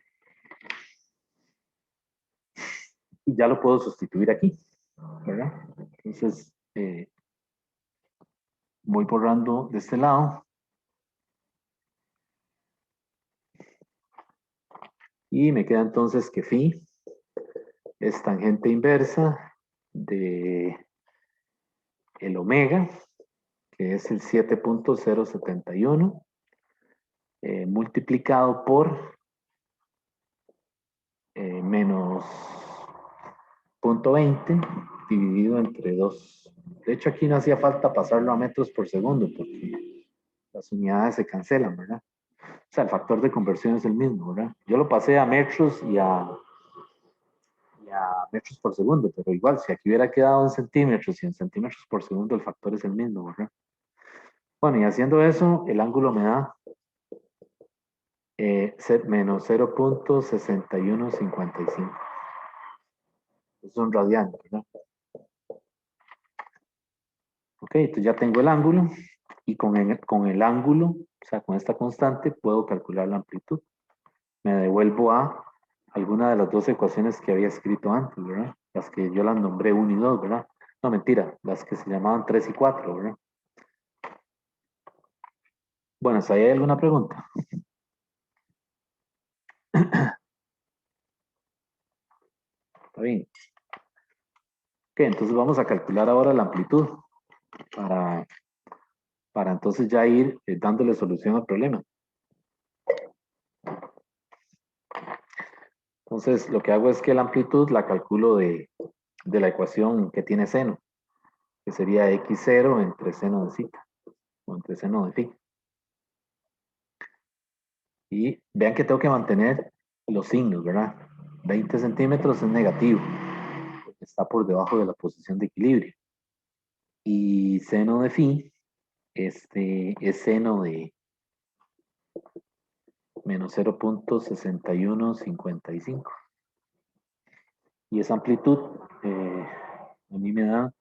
Y ya lo puedo sustituir aquí, ¿verdad? Entonces, voy borrando de este lado. Y me queda entonces que phi es tangente inversa de el omega, que es el 7.071, multiplicado por menos 0.20 dividido entre 2. De hecho, aquí no hacía falta pasarlo a metros por segundo porque las unidades se cancelan, ¿verdad? O sea, el factor de conversión es el mismo, ¿verdad? Yo lo pasé a metros y a metros por segundo, pero igual, si aquí hubiera quedado en centímetros y en centímetros por segundo, el factor es el mismo, ¿verdad? Bueno, y haciendo eso, el ángulo me da menos 0.6155. Son radianes, ¿verdad? Ok, entonces ya tengo el ángulo, y con el ángulo, o sea, con esta constante, puedo calcular la amplitud. Me devuelvo a alguna de las dos ecuaciones que había escrito antes, ¿verdad? Las que yo las nombré 1 y 2, ¿verdad? No, mentira, las que se llamaban 3 y 4, ¿verdad? Bueno, ¿hasta ahí hay alguna pregunta? Está bien. Ok, entonces vamos a calcular ahora la amplitud para entonces ya ir dándole solución al problema. Entonces, lo que hago es que la amplitud la calculo de la ecuación que tiene seno, que sería x0 entre seno de zeta, o entre seno de phi. Y vean que tengo que mantener los signos, ¿verdad? 20 centímetros es negativo, porque está por debajo de la posición de equilibrio. Y seno de phi, es seno de menos 0.6155. Y esa amplitud a mí me da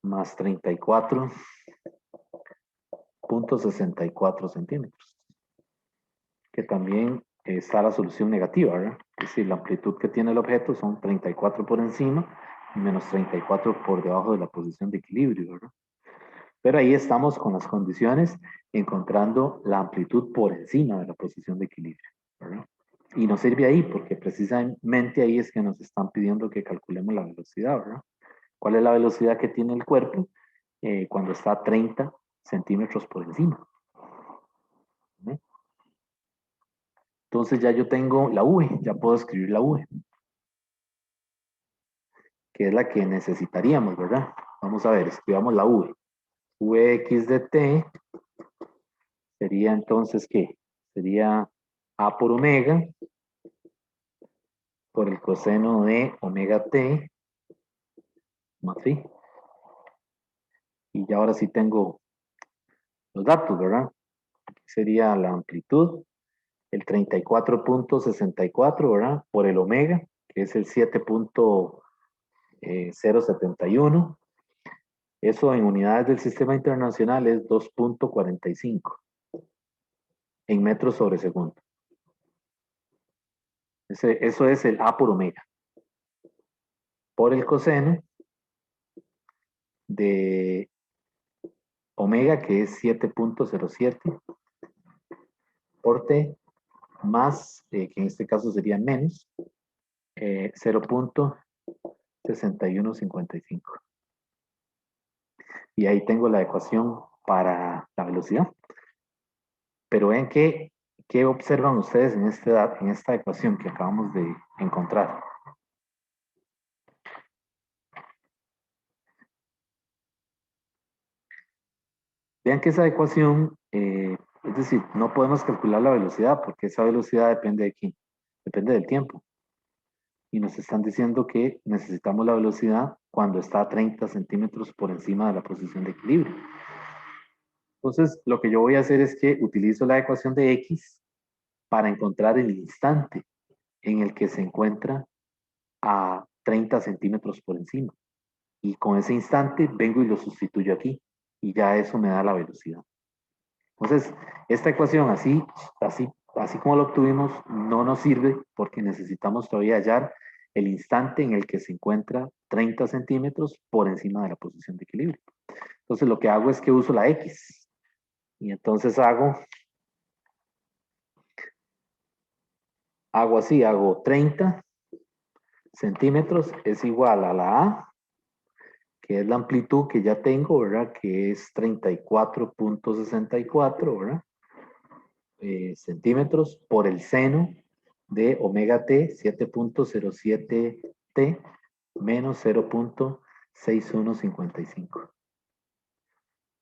más 34.64 centímetros. Que también está la solución negativa, ¿verdad? Es decir, la amplitud que tiene el objeto son 34 por encima y menos 34 por debajo de la posición de equilibrio, ¿verdad? Pero ahí estamos con las condiciones encontrando la amplitud por encima de la posición de equilibrio, ¿verdad? Y nos sirve ahí porque precisamente ahí es que nos están pidiendo que calculemos la velocidad, ¿verdad? ¿Cuál es la velocidad que tiene el cuerpo cuando está a 30 centímetros por encima? ¿Sí? Entonces ya yo tengo la V, ya puedo escribir la V, que es la que necesitaríamos, ¿verdad? Vamos a ver, escribamos la V. Vx de t sería entonces, ¿qué? Sería A por omega por el coseno de omega t más phi. Y ya ahora sí tengo los datos, ¿verdad? Aquí sería la amplitud, el 34.64, ¿verdad? Por el omega, que es el 7.071. Eso en unidades del sistema internacional es 2.45 en metros sobre segundo. Eso es el A por omega. Por el coseno de omega, que es 7.07, por T, más, que en este caso sería menos, 0.6155. Y ahí tengo la ecuación para la velocidad. Pero ven ¿qué observan ustedes en esta ecuación que acabamos de encontrar? Vean que esa ecuación, es decir, no podemos calcular la velocidad porque esa velocidad depende de quién, depende del tiempo. Y nos están diciendo que necesitamos la velocidad cuando está a 30 centímetros por encima de la posición de equilibrio. Entonces, lo que yo voy a hacer es que utilizo la ecuación de X para encontrar el instante en el que se encuentra a 30 centímetros por encima. Y con ese instante vengo y lo sustituyo aquí. Y ya eso me da la velocidad. Entonces, esta ecuación así como lo obtuvimos, no nos sirve porque necesitamos todavía hallar el instante en el que se encuentra 30 centímetros por encima de la posición de equilibrio. Entonces, lo que hago es que uso la X. Y entonces hago así, hago 30 centímetros es igual a la A, que es la amplitud que ya tengo, ¿verdad? Que es 34.64, ¿verdad? Centímetros por el seno de omega t, 7.07t menos 0.6155.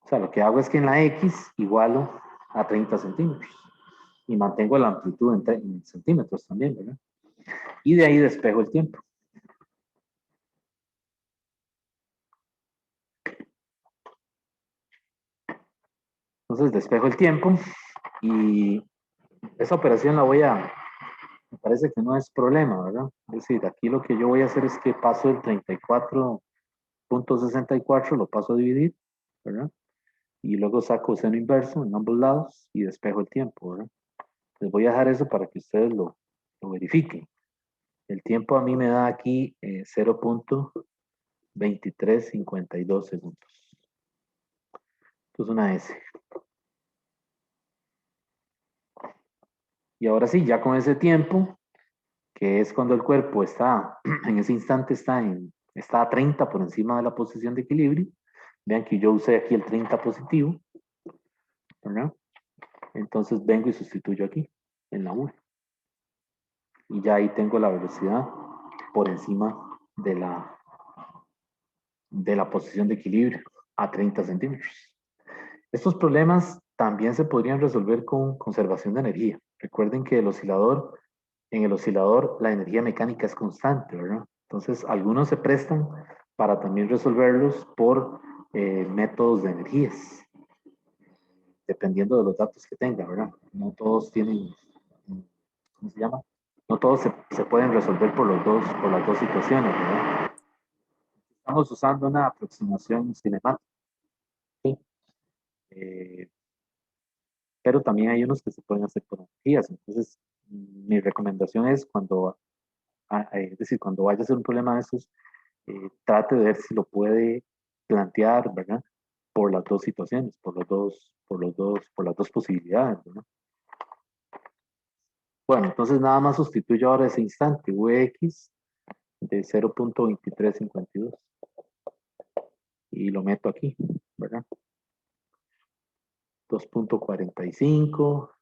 O sea, lo que hago es que en la X igualo a 30 centímetros y mantengo la amplitud en centímetros también, ¿verdad? Y de ahí despejo el tiempo. Entonces despejo el tiempo y esa operación me parece que no es problema, ¿verdad? Es decir, aquí lo que yo voy a hacer es que paso el 34.64, lo paso a dividir, ¿verdad? Y luego saco seno inverso en ambos lados y despejo el tiempo, ¿verdad? Les voy a dejar eso para que ustedes lo verifiquen. El tiempo a mí me da aquí 0.2352 segundos. Esto es una S. Y ahora sí, ya con ese tiempo, que es cuando el cuerpo está, en ese instante está a 30 por encima de la posición de equilibrio. Vean que yo usé aquí el 30 positivo, ¿verdad? Entonces vengo y sustituyo aquí, en la U. Y ya ahí tengo la velocidad por encima de la posición de equilibrio a 30 centímetros. Estos problemas también se podrían resolver con conservación de energía. Recuerden que en el oscilador la energía mecánica es constante, ¿verdad? Entonces, algunos se prestan para también resolverlos por métodos de energías, dependiendo de los datos que tenga, ¿verdad? No todos tienen, ¿cómo se llama? No todos se pueden resolver por las dos situaciones, ¿verdad? Estamos usando una aproximación cinemática, ¿sí? Pero también hay unos que se pueden hacer por energías. Entonces, mi recomendación es es decir, cuando vaya a hacer un problema de esos, trate de ver si lo puede plantear, ¿verdad? Por las dos situaciones, por las dos posibilidades, ¿verdad? Bueno, entonces nada más sustituyo ahora ese instante, Vx de 0.2352 y lo meto aquí, ¿verdad? 2.45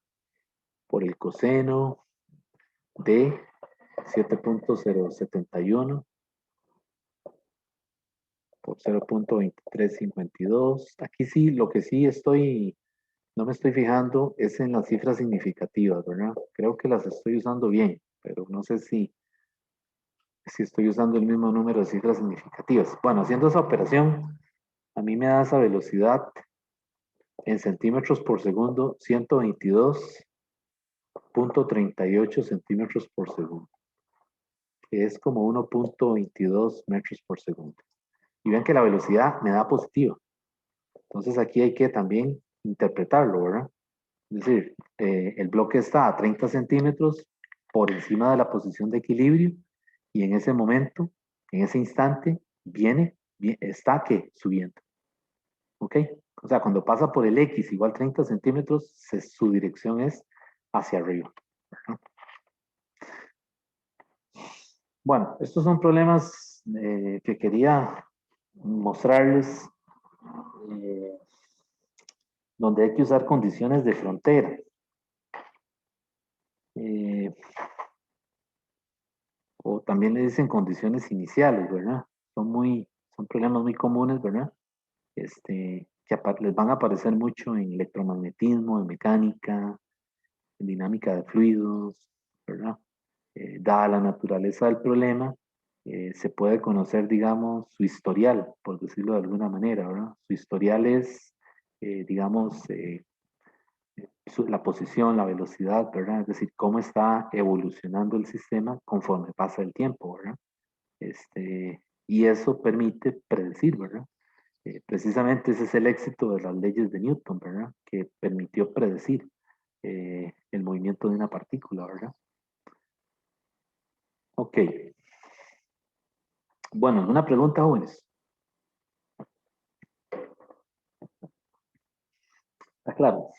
por el coseno de 7.071 por 0.2352. Aquí sí, lo que sí no me estoy fijando es en las cifras significativas, ¿verdad? Creo que las estoy usando bien, pero no sé si estoy usando el mismo número de cifras significativas. Bueno, haciendo esa operación, a mí me da esa velocidad en centímetros por segundo, 122.38 centímetros por segundo. ¿Ok? que es como 1.22 metros por segundo. Y vean que la velocidad me da positiva. Entonces aquí hay que también interpretarlo, ¿verdad? Es decir, el bloque está a 30 centímetros por encima de la posición de equilibrio y en ese momento, en ese instante, está que subiendo. ¿Ok? O sea, cuando pasa por el X igual 30 centímetros, su dirección es hacia arriba. ¿Verdad? Bueno, estos son problemas que quería mostrarles donde hay que usar condiciones de frontera. O también le dicen condiciones iniciales, ¿verdad? Son problemas muy comunes, ¿verdad? Que les van a aparecer mucho en electromagnetismo, en mecánica, en dinámica de fluidos, ¿verdad? Dada la naturaleza del problema, se puede conocer, digamos, su historial, por decirlo de alguna manera, ¿verdad? Su historial es, digamos, la posición, la velocidad, ¿verdad? Es decir, cómo está evolucionando el sistema conforme pasa el tiempo, ¿verdad? Y eso permite predecir, ¿verdad? Precisamente ese es el éxito de las leyes de Newton, ¿verdad? Que permitió predecir el movimiento de una partícula, ¿verdad? Ok. Bueno, ¿alguna pregunta, jóvenes? ¿Está claro?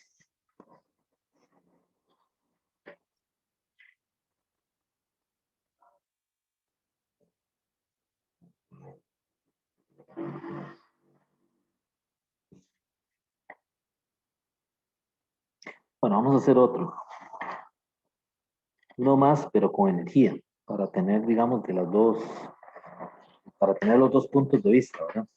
Bueno, vamos a hacer otro. Uno más, pero con energía, para tener, digamos, para tener los dos puntos de vista, ¿verdad?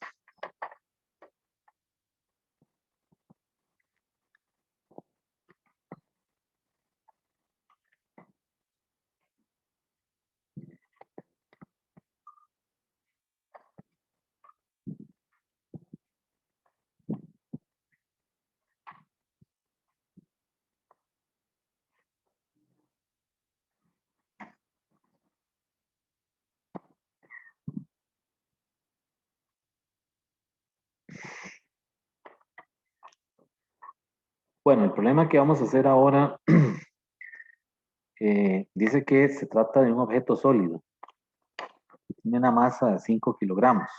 Bueno, el problema que vamos a hacer ahora dice que se trata de un objeto sólido. Tiene una masa de 5 kilogramos.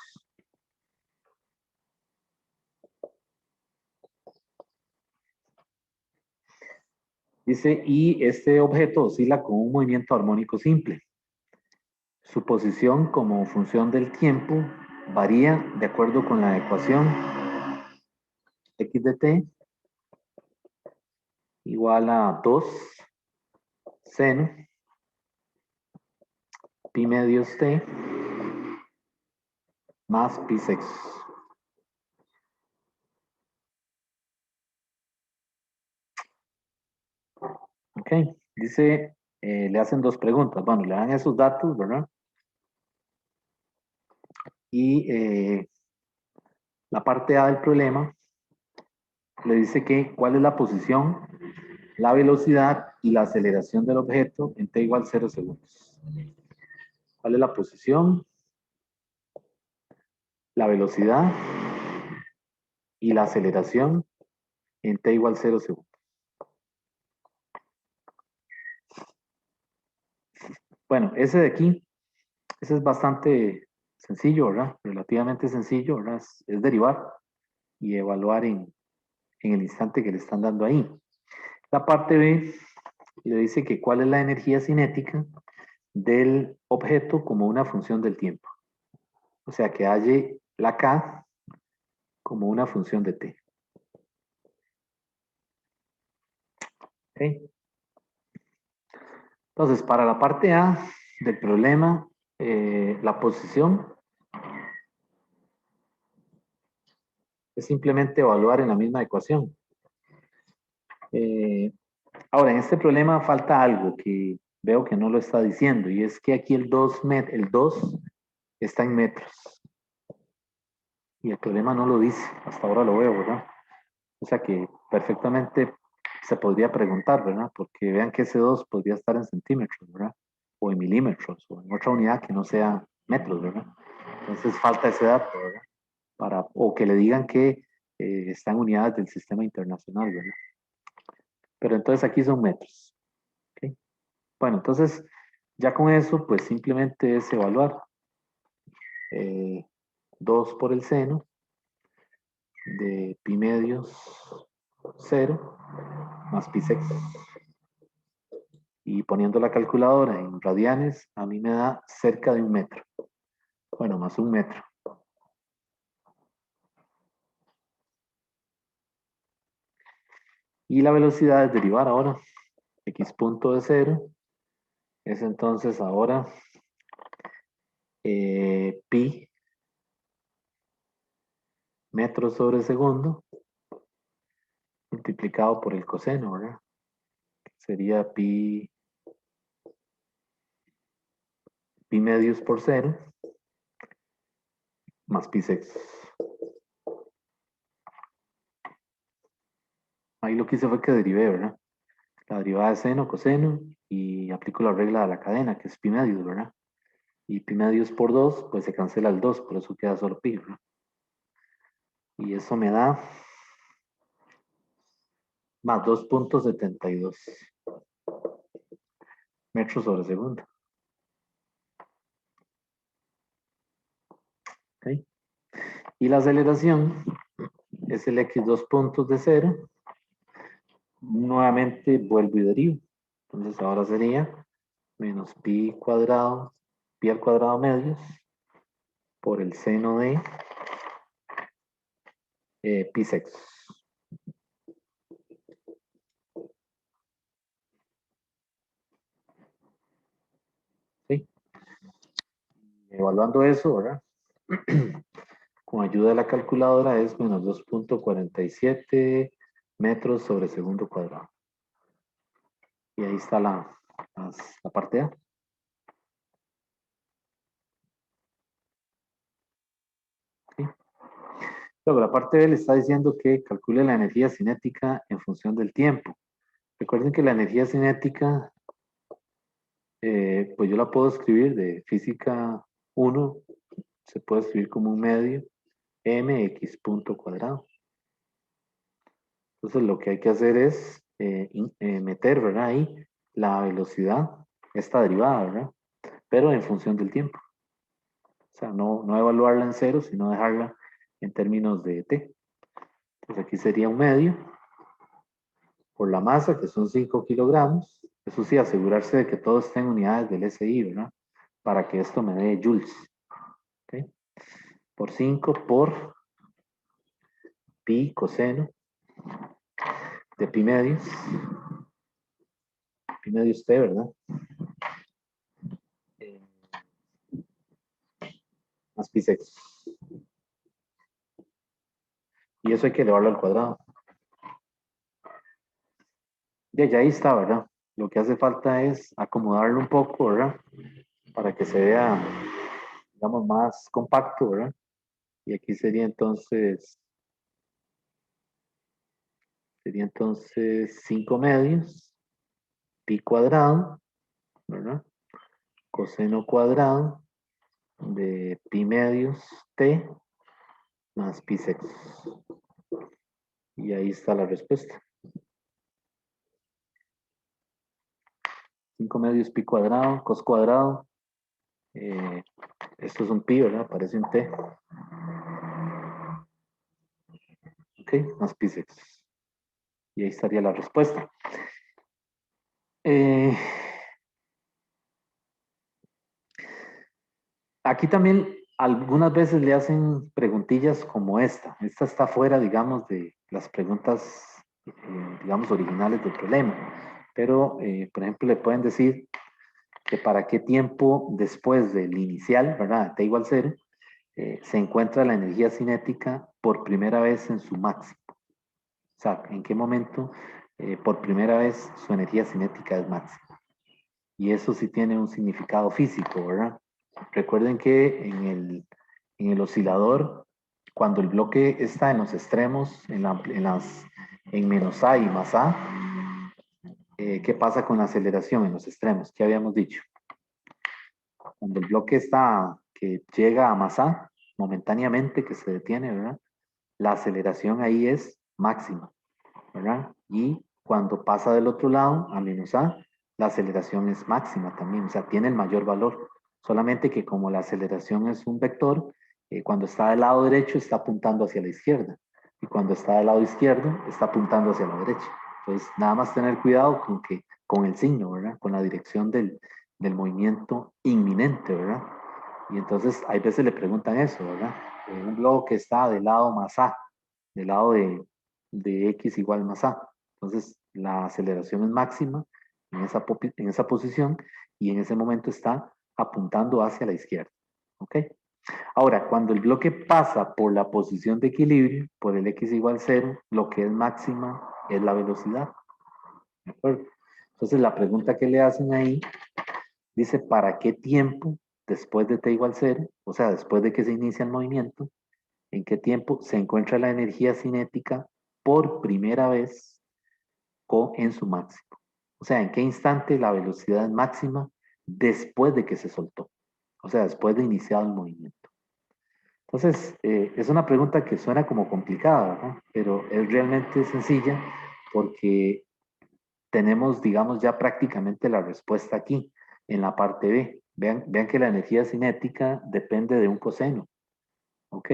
Dice, y este objeto oscila con un movimiento armónico simple. Su posición como función del tiempo varía de acuerdo con la ecuación x de t igual a 2 seno pi medios t más pi sextos. Ok, dice, le hacen dos preguntas. Bueno, le dan esos datos, ¿verdad? Y la parte A del problema le dice que cuál es la posición, la velocidad y la aceleración del objeto en t igual 0 segundos. ¿Cuál es la posición, la velocidad y la aceleración en t igual 0 segundos? Bueno, ese de aquí, ese es bastante sencillo, ¿verdad? Relativamente sencillo, ¿verdad? Es derivar y evaluar en el instante que le están dando ahí. La parte B le dice que cuál es la energía cinética del objeto como una función del tiempo. O sea, que halle la K como una función de t. ¿Okay? Entonces, para la parte A del problema, la posición es simplemente evaluar en la misma ecuación. Ahora, en este problema falta algo que veo que no lo está diciendo, y es que aquí el 2 está en metros. Y el problema no lo dice, hasta ahora lo veo, ¿verdad? O sea que perfectamente se podría preguntar, ¿verdad? Porque vean que ese 2 podría estar en centímetros, ¿verdad? o en milímetros, o en otra unidad que no sea metros, ¿verdad? Entonces falta ese dato, ¿verdad? O que le digan que está en unidades del sistema internacional, ¿verdad? Pero entonces aquí son metros. ¿Ok? Bueno, entonces ya con eso, pues simplemente es evaluar 2 por el seno de pi medios 0 más pi sexto. Y poniendo la calculadora en radianes, a mí me da cerca de 1 metro. Bueno, más 1 metro. Y la velocidad es derivar ahora. X punto de 0 es entonces ahora pi metros sobre segundo multiplicado por el coseno, ¿verdad? Sería pi medios por 0 más pi sextos. Ahí lo que hice fue que derivé, ¿verdad? La derivada de seno, coseno, y aplico la regla de la cadena, que es pi medios, ¿verdad? Y pi medios por 2, pues se cancela el 2, por eso queda solo pi, ¿verdad? Y eso me da más 2.72 metros sobre segundo. ¿Okay? Y la aceleración es el x 2 puntos de 0. Nuevamente vuelvo y derivo. Entonces ahora sería menos pi cuadrado, pi al cuadrado medios, por el seno de pi sextos. ¿Sí? Evaluando eso, ¿verdad? Con ayuda de la calculadora es menos 2.47 metros sobre segundo cuadrado. Y ahí está la parte A. ¿Sí? Luego, la parte B le está diciendo que calcule la energía cinética en función del tiempo. Recuerden que la energía cinética, pues yo la puedo escribir de física 1, se puede escribir como un medio mx punto cuadrado. Entonces lo que hay que hacer es meter, ¿verdad? Ahí la velocidad, esta derivada, ¿verdad? Pero en función del tiempo. O sea, no evaluarla en cero, sino dejarla en términos de t. Entonces aquí sería un medio por la masa, que son 5 kilogramos. Eso sí, asegurarse de que todo esté en unidades del SI, ¿verdad? Para que esto me dé joules. ¿Okay? Por 5 por pi coseno de pi medios t, ¿verdad? Más pi sextos. Y eso hay que elevarlo al cuadrado. Ya ahí está, ¿verdad? Lo que hace falta es acomodarlo un poco, ¿verdad? Para que se vea, digamos, más compacto, ¿verdad? Y aquí sería entonces 5 medios, pi cuadrado, ¿verdad? Coseno cuadrado de pi medios t más pi sextos. Y ahí está la respuesta. 5 medios pi cuadrado, cos cuadrado. Esto es un pi, ¿verdad? Parece un t. Ok, más pi sextos. Y ahí estaría la respuesta. Aquí también algunas veces le hacen preguntillas como esta. Esta está fuera, digamos, de las preguntas, digamos, originales del problema. Pero, por ejemplo, le pueden decir que para qué tiempo después del inicial, ¿verdad? T igual 0, se encuentra la energía cinética por primera vez en su máximo. O sea, en qué momento por primera vez su energía cinética es máxima. Y eso sí tiene un significado físico, ¿verdad? Recuerden que en el oscilador, cuando el bloque está en los extremos, en menos A y más A, ¿qué pasa con la aceleración en los extremos? ¿Qué habíamos dicho? Cuando el bloque está, que llega a masa, momentáneamente que se detiene, ¿verdad? La aceleración ahí es máxima, ¿verdad? Y cuando pasa del otro lado, a menos A, la aceleración es máxima también, o sea, tiene el mayor valor. Solamente que como la aceleración es un vector, cuando está del lado derecho está apuntando hacia la izquierda y cuando está del lado izquierdo está apuntando hacia la derecha. Entonces, nada más tener cuidado con el signo, ¿verdad? Con la dirección del movimiento inminente, ¿verdad? Y entonces, hay veces le preguntan eso, ¿verdad? Un globo que está del lado más A, del lado de X igual más A. Entonces, la aceleración es máxima en esa posición y en ese momento está apuntando hacia la izquierda. ¿Ok? Ahora, cuando el bloque pasa por la posición de equilibrio, por el X igual 0, lo que es máxima es la velocidad. ¿De acuerdo? Entonces, la pregunta que le hacen ahí dice, ¿para qué tiempo después de t igual 0? O sea, después de que se inicia el movimiento, ¿en qué tiempo se encuentra la energía cinética por primera vez en su máximo? O sea, ¿en qué instante la velocidad es máxima después de que se soltó? O sea, después de iniciado el movimiento. Entonces, es una pregunta que suena como complicada, ¿verdad? Pero es realmente sencilla porque tenemos, digamos, ya prácticamente la respuesta aquí, en la parte B. Vean que la energía cinética depende de un coseno, ¿ok?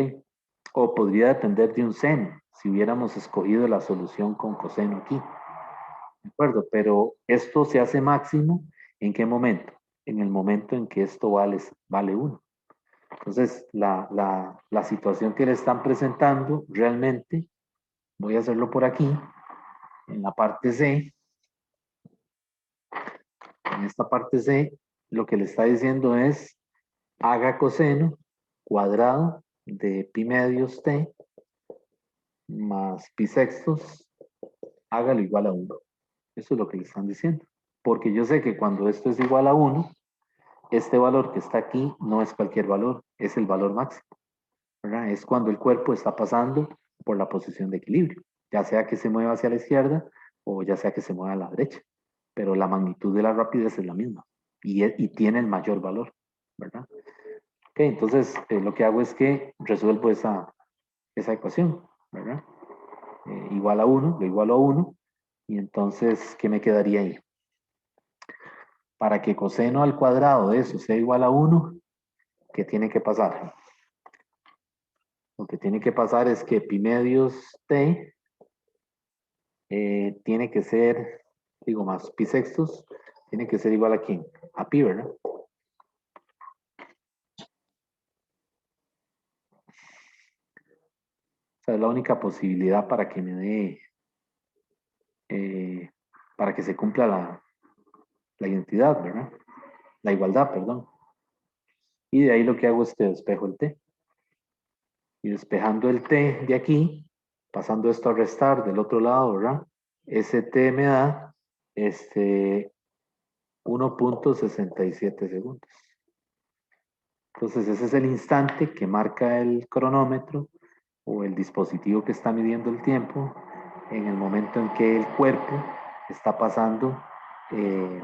O podría depender de un seno, si hubiéramos escogido la solución con coseno aquí. ¿De acuerdo? Pero esto se hace máximo, ¿en qué momento? En el momento en que esto vale 1. Entonces, la situación que le están presentando, realmente, voy a hacerlo por aquí, en la parte C, en esta parte C, lo que le está diciendo es, haga coseno cuadrado de pi medios t más pi sextos, hágalo igual a 1. Eso es lo que le están diciendo. Porque yo sé que cuando esto es igual a 1, este valor que está aquí no es cualquier valor, es el valor máximo, ¿verdad? Es cuando el cuerpo está pasando por la posición de equilibrio, ya sea que se mueva hacia la izquierda o ya sea que se mueva a la derecha, pero la magnitud de la rapidez es la misma y tiene el mayor valor, ¿verdad? Ok, entonces lo que hago es que resuelvo esa ecuación, ¿verdad? Igual a 1, lo igualo a 1, y entonces, ¿qué me quedaría ahí? Para que coseno al cuadrado de eso sea igual a 1, ¿qué tiene que pasar? Lo que tiene que pasar es que pi medios t tiene que ser, digo más, pi sextos, tiene que ser igual a quién? A pi, ¿verdad? O sea, es la única posibilidad para que me dé, para que se cumpla la identidad, ¿verdad? La igualdad, perdón. Y de ahí lo que hago es que despejo el t. Y despejando el t de aquí, pasando esto a restar del otro lado, ¿verdad? Ese t me da 1.67 segundos. Entonces ese es el instante que marca el cronómetro o el dispositivo que está midiendo el tiempo en el momento en que el cuerpo está pasando, eh,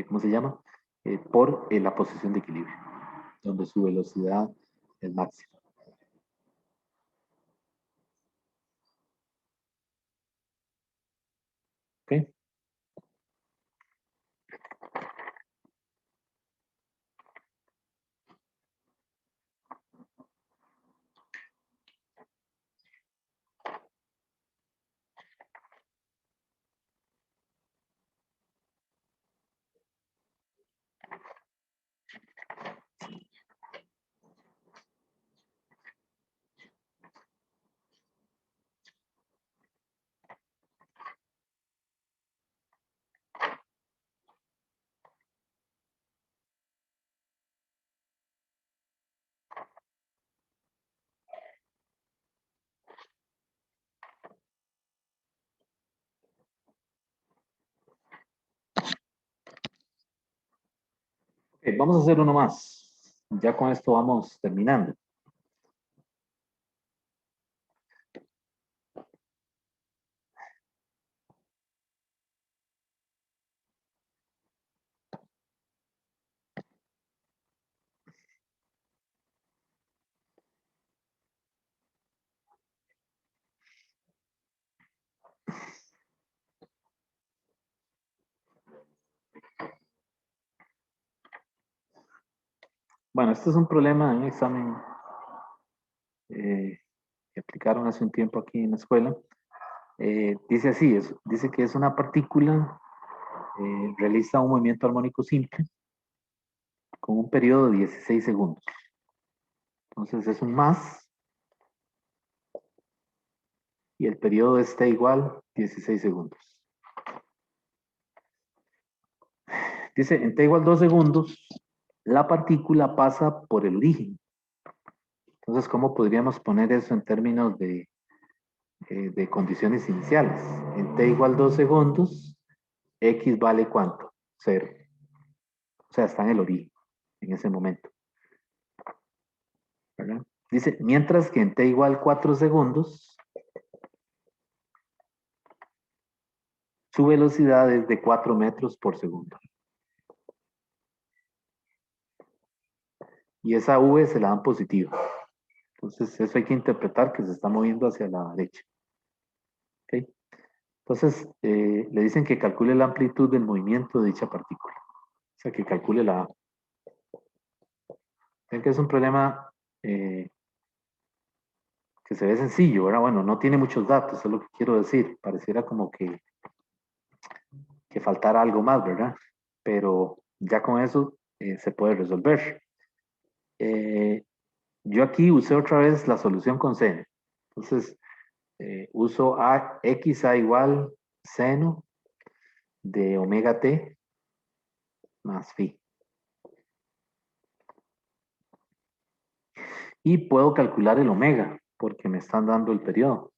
¿cómo se llama? Por la posición de equilibrio, donde su velocidad es máxima. ¿Ok? Ok, vamos a hacer uno más. Ya con esto vamos terminando. Bueno, este es un problema en un examen que aplicaron hace un tiempo aquí en la escuela. Dice así, dice que es una partícula, realiza un movimiento armónico simple con un periodo de 16 segundos. Entonces es un más y el periodo está igual 16 segundos. Dice, en t igual 2 segundos, la partícula pasa por el origen. Entonces, ¿cómo podríamos poner eso en términos de condiciones iniciales? En t igual 2 segundos, x vale ¿cuánto? 0. O sea, está en el origen, en ese momento. ¿Verdad? Dice, mientras que en t igual 4 segundos, su velocidad es de 4 metros por segundo. Y esa v se la dan positiva. Entonces, eso hay que interpretar que se está moviendo hacia la derecha. ¿Ok? Entonces, le dicen que calcule la amplitud del movimiento de dicha partícula. O sea, que calcule la A. Ven que es un problema que se ve sencillo, ¿verdad? Bueno, no tiene muchos datos, es lo que quiero decir. Pareciera como que faltara algo más, ¿verdad? Pero ya con eso se puede resolver. Yo aquí usé otra vez la solución con seno. Entonces, uso x a igual seno de omega t más phi. Y puedo calcular el omega, porque me están dando el periodo.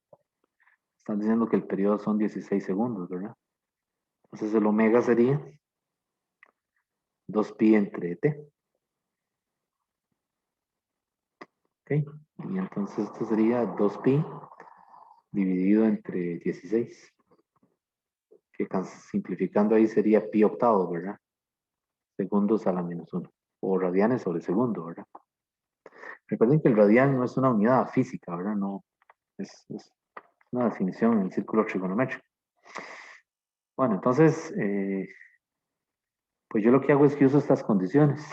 Están diciendo que el periodo son 16 segundos, ¿verdad? Entonces el omega sería 2pi entre t. ¿Ok? Y entonces esto sería 2pi dividido entre 16. Que simplificando ahí sería pi octavos, ¿verdad? Segundos a la menos 1. O radianes sobre segundo, ¿verdad? Recuerden que el radian no es una unidad física, ¿verdad? No, es una definición en el círculo trigonométrico. Bueno, entonces, pues yo lo que hago es que uso estas condiciones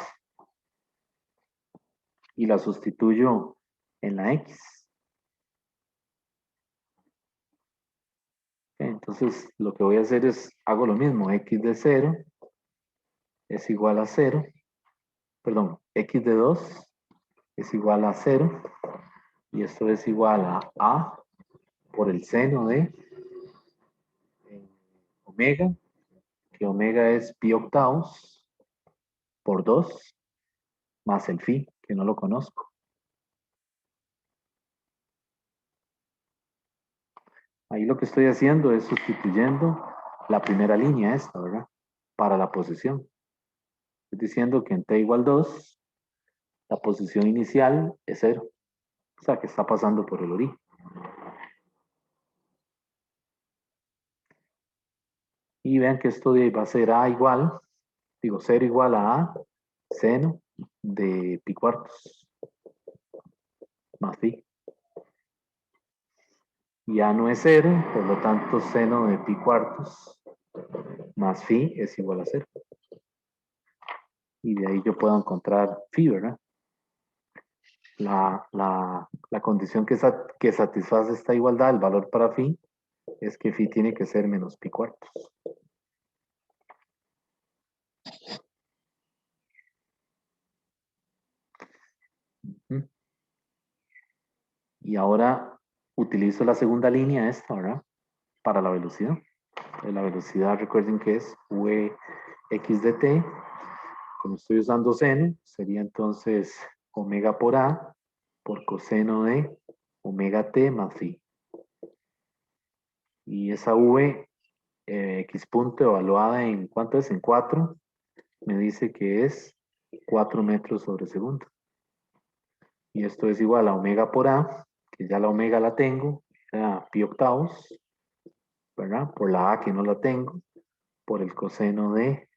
y las sustituyo en la x. Entonces, lo que voy a hacer es, hago lo mismo, x de 0 es igual a 0, perdón, x de 2 es igual a 0, y esto es igual a por el seno de omega, que omega es pi octavos por 2, más el phi, que no lo conozco. Ahí lo que estoy haciendo es sustituyendo la primera línea esta, ¿verdad? Para la posición. Estoy diciendo que en t igual 2, la posición inicial es 0. O sea, que está pasando por el origen. Y vean que esto va a ser A igual, digo, 0 igual a A, seno de pi cuartos, más phi. Y A no es 0, por lo tanto, seno de pi cuartos más phi es igual a 0. Y de ahí yo puedo encontrar phi, ¿verdad? La condición que satisface esta igualdad, el valor para phi, es que phi tiene que ser menos pi cuartos. Y ahora utilizo la segunda línea esta, ¿verdad? Para la velocidad. La velocidad, recuerden que es vx de t. Como estoy usando seno, sería entonces omega por a por coseno de omega t más phi. Y esa v, x punto evaluada en, ¿cuánto es? En 4, me dice que es 4 metros sobre segundo. Y esto es igual a omega por a, que ya la omega la tengo, era pi octavos, ¿verdad? Por la a que no la tengo, por el coseno de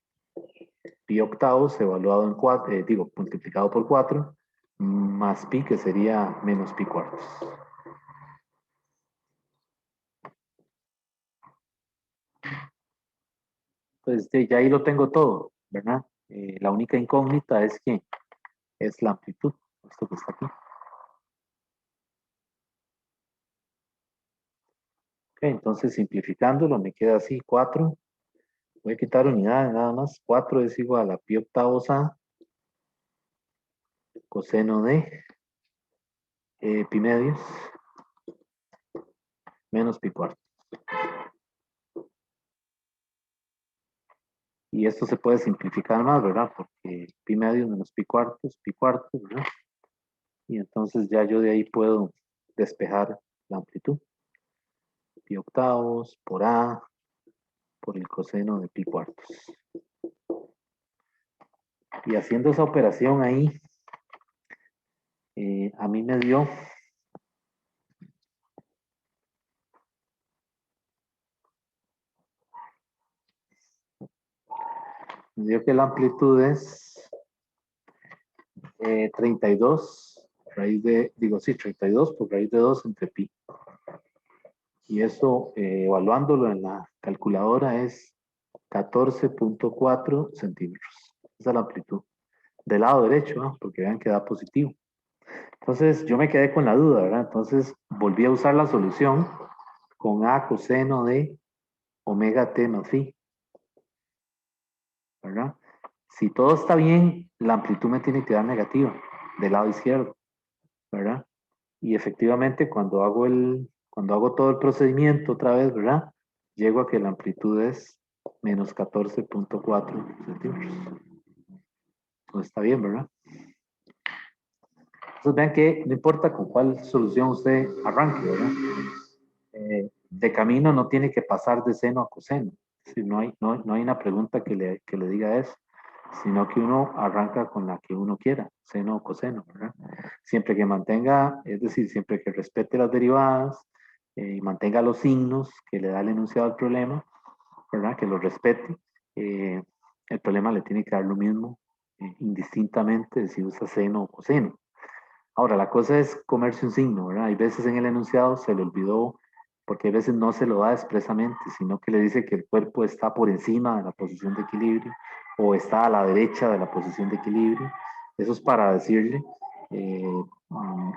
pi octavos evaluado en 4, multiplicado por 4, más pi que sería menos pi cuartos. Entonces ya ahí lo tengo todo, ¿verdad? La única incógnita es que es la amplitud, esto que está aquí. Ok, entonces simplificándolo me queda así, 4. Voy a quitar unidades nada más. 4 es igual a pi octavos a coseno de pi medios menos pi cuartos. Y esto se puede simplificar más, ¿verdad? Porque pi medios menos pi cuartos, ¿verdad? Y entonces ya yo de ahí puedo despejar la amplitud. Pi octavos por a por el coseno de pi cuartos. Y haciendo esa operación ahí, a mí me dio que la amplitud es 32 raíz de, digo sí, 32 por raíz de 2 entre pi. Y eso, evaluándolo en la calculadora, es 14.4 centímetros. Esa es la amplitud. Del lado derecho, ¿no? Porque vean que da positivo. Entonces, yo me quedé con la duda, ¿verdad? Entonces, volví a usar la solución con a coseno de omega t más phi, ¿verdad? Si todo está bien, la amplitud me tiene que dar negativa, del lado izquierdo, ¿verdad? Y efectivamente, cuando hago todo el procedimiento otra vez, ¿verdad? Llego a que la amplitud es menos 14.4 centímetros. Pues está bien, ¿verdad? Entonces vean que no importa con cuál solución usted arranque, ¿verdad? De camino no tiene que pasar de seno a coseno. Es decir, no hay una pregunta que le diga eso, sino que uno arranca con la que uno quiera, seno o coseno, ¿verdad? Siempre que mantenga, es decir, siempre que respete las derivadas y mantenga los signos que le da el enunciado al problema, ¿verdad? Que lo respete, el problema le tiene que dar lo mismo, indistintamente de si usa seno o coseno. Ahora, la cosa es comerse un signo, ¿verdad? Hay veces en el enunciado se le olvidó, porque a veces no se lo da expresamente, sino que le dice que el cuerpo está por encima de la posición de equilibrio o está a la derecha de la posición de equilibrio. Eso es para decirle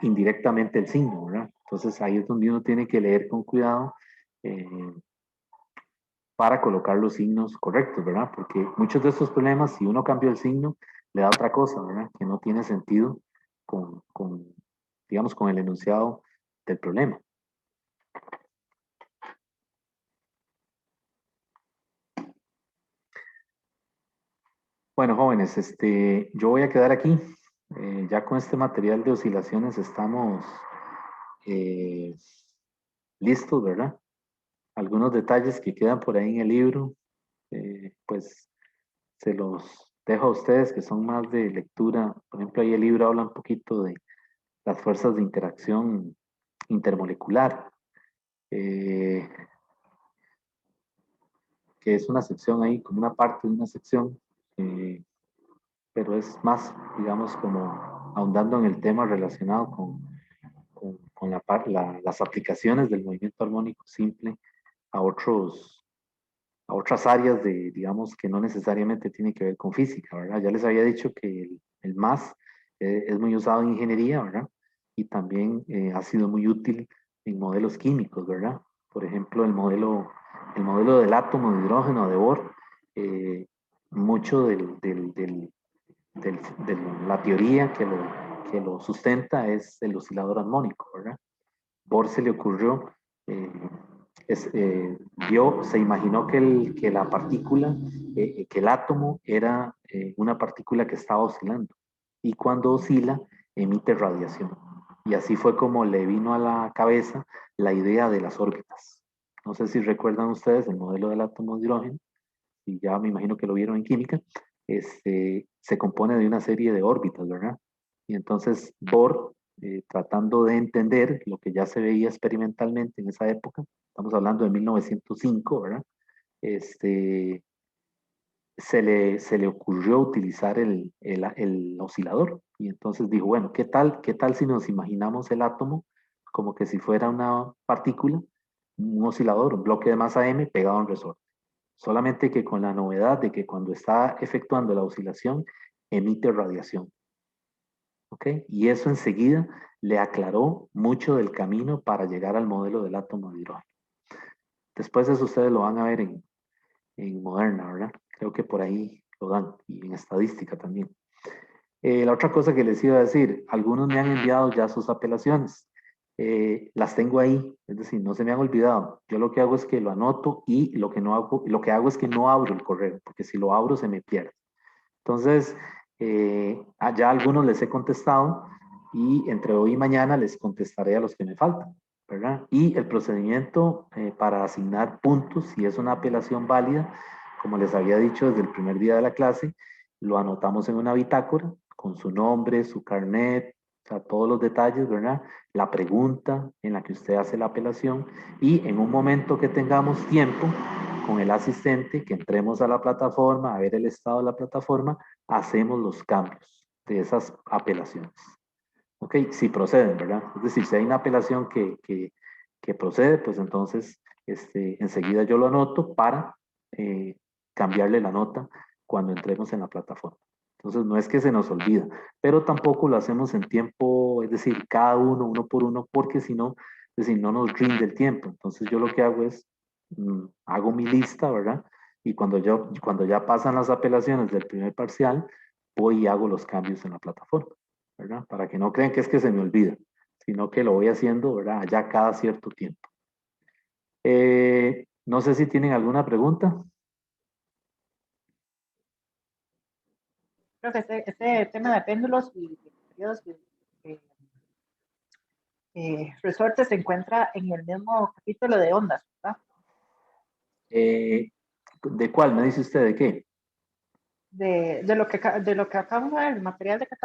indirectamente el signo, ¿verdad? Entonces ahí es donde uno tiene que leer con cuidado eh, para colocar los signos correctos, ¿verdad? Porque muchos de estos problemas, si uno cambia el signo, le da otra cosa, ¿verdad? Que no tiene sentido digamos, con el enunciado del problema. Bueno, jóvenes, yo voy a quedar aquí. Ya con este material de oscilaciones estamos listos, ¿verdad? Algunos detalles que quedan por ahí en el libro, pues se los dejo a ustedes que son más de lectura. Por ejemplo, ahí el libro habla un poquito de las fuerzas de interacción intermolecular, que es una sección ahí, como una parte de una sección, pero es más, digamos, como ahondando en el tema relacionado con las aplicaciones del movimiento armónico simple a otras áreas de, digamos, que no necesariamente tiene que ver con física, ¿verdad? Ya les había dicho que el MAS es muy usado en ingeniería, ¿verdad? Y también ha sido muy útil en modelos químicos, ¿verdad? Por ejemplo, el modelo del átomo de hidrógeno de Bohr, mucho de la teoría que lo sustenta es el oscilador armónico, ¿verdad? Bohr se le ocurrió, eh, se imaginó que la partícula, que el átomo era una partícula que estaba oscilando y cuando oscila emite radiación. Y así fue como le vino a la cabeza la idea de las órbitas. No sé si recuerdan ustedes el modelo del átomo de hidrógeno, y ya me imagino que lo vieron en química, se compone de una serie de órbitas, ¿verdad? Y entonces Bohr, tratando de entender lo que ya se veía experimentalmente en esa época, estamos hablando de 1905, ¿verdad? Se le ocurrió utilizar el oscilador. Y entonces dijo, bueno, ¿qué tal si nos imaginamos el átomo como que si fuera una partícula, un oscilador, un bloque de masa m pegado a un resorte? Solamente que con la novedad de que cuando está efectuando la oscilación, emite radiación. ¿ok? Y eso enseguida le aclaró mucho del camino para llegar al modelo del átomo de hidrógeno. Después eso ustedes lo van a ver en Moderna, ¿verdad? Creo que por ahí lo dan, y en estadística también. La otra cosa que les iba a decir, algunos me han enviado ya sus apelaciones. Las tengo ahí, es decir, no se me han olvidado. Yo lo que hago es que lo anoto y lo que hago es que no abro el correo, porque si lo abro se me pierde. Entonces, ya a algunos les he contestado y entre hoy y mañana les contestaré a los que me faltan, ¿verdad? Y el procedimiento para asignar puntos, si es una apelación válida, como les había dicho desde el primer día de la clase, lo anotamos en una bitácora con su nombre, su carnet, o sea, todos los detalles, ¿verdad? La pregunta en la que usted hace la apelación y en un momento que tengamos tiempo con el asistente, que entremos a la plataforma, a ver el estado de la plataforma, hacemos los cambios de esas apelaciones. ¿Ok? Si proceden, ¿verdad? Es decir, si hay una apelación que procede, pues entonces enseguida yo lo anoto para cambiarle la nota cuando entremos en la plataforma. Entonces no es que se nos olvida, pero tampoco lo hacemos en tiempo, es decir, cada uno por uno, porque si no, es decir, no nos rinde el tiempo. Entonces yo lo que hago es, hago mi lista, ¿verdad? Y cuando ya pasan las apelaciones del primer parcial, voy y hago los cambios en la plataforma, ¿verdad? Para que no crean que es que se me olvida, sino que lo voy haciendo, ¿verdad? Ya cada cierto tiempo. No sé si tienen alguna pregunta. Creo que ese tema de péndulos y periodos resortes se encuentra en el mismo capítulo de ondas, ¿verdad? ¿De cuál? ¿Me dice usted de qué? De lo que acabamos de ver, el material de que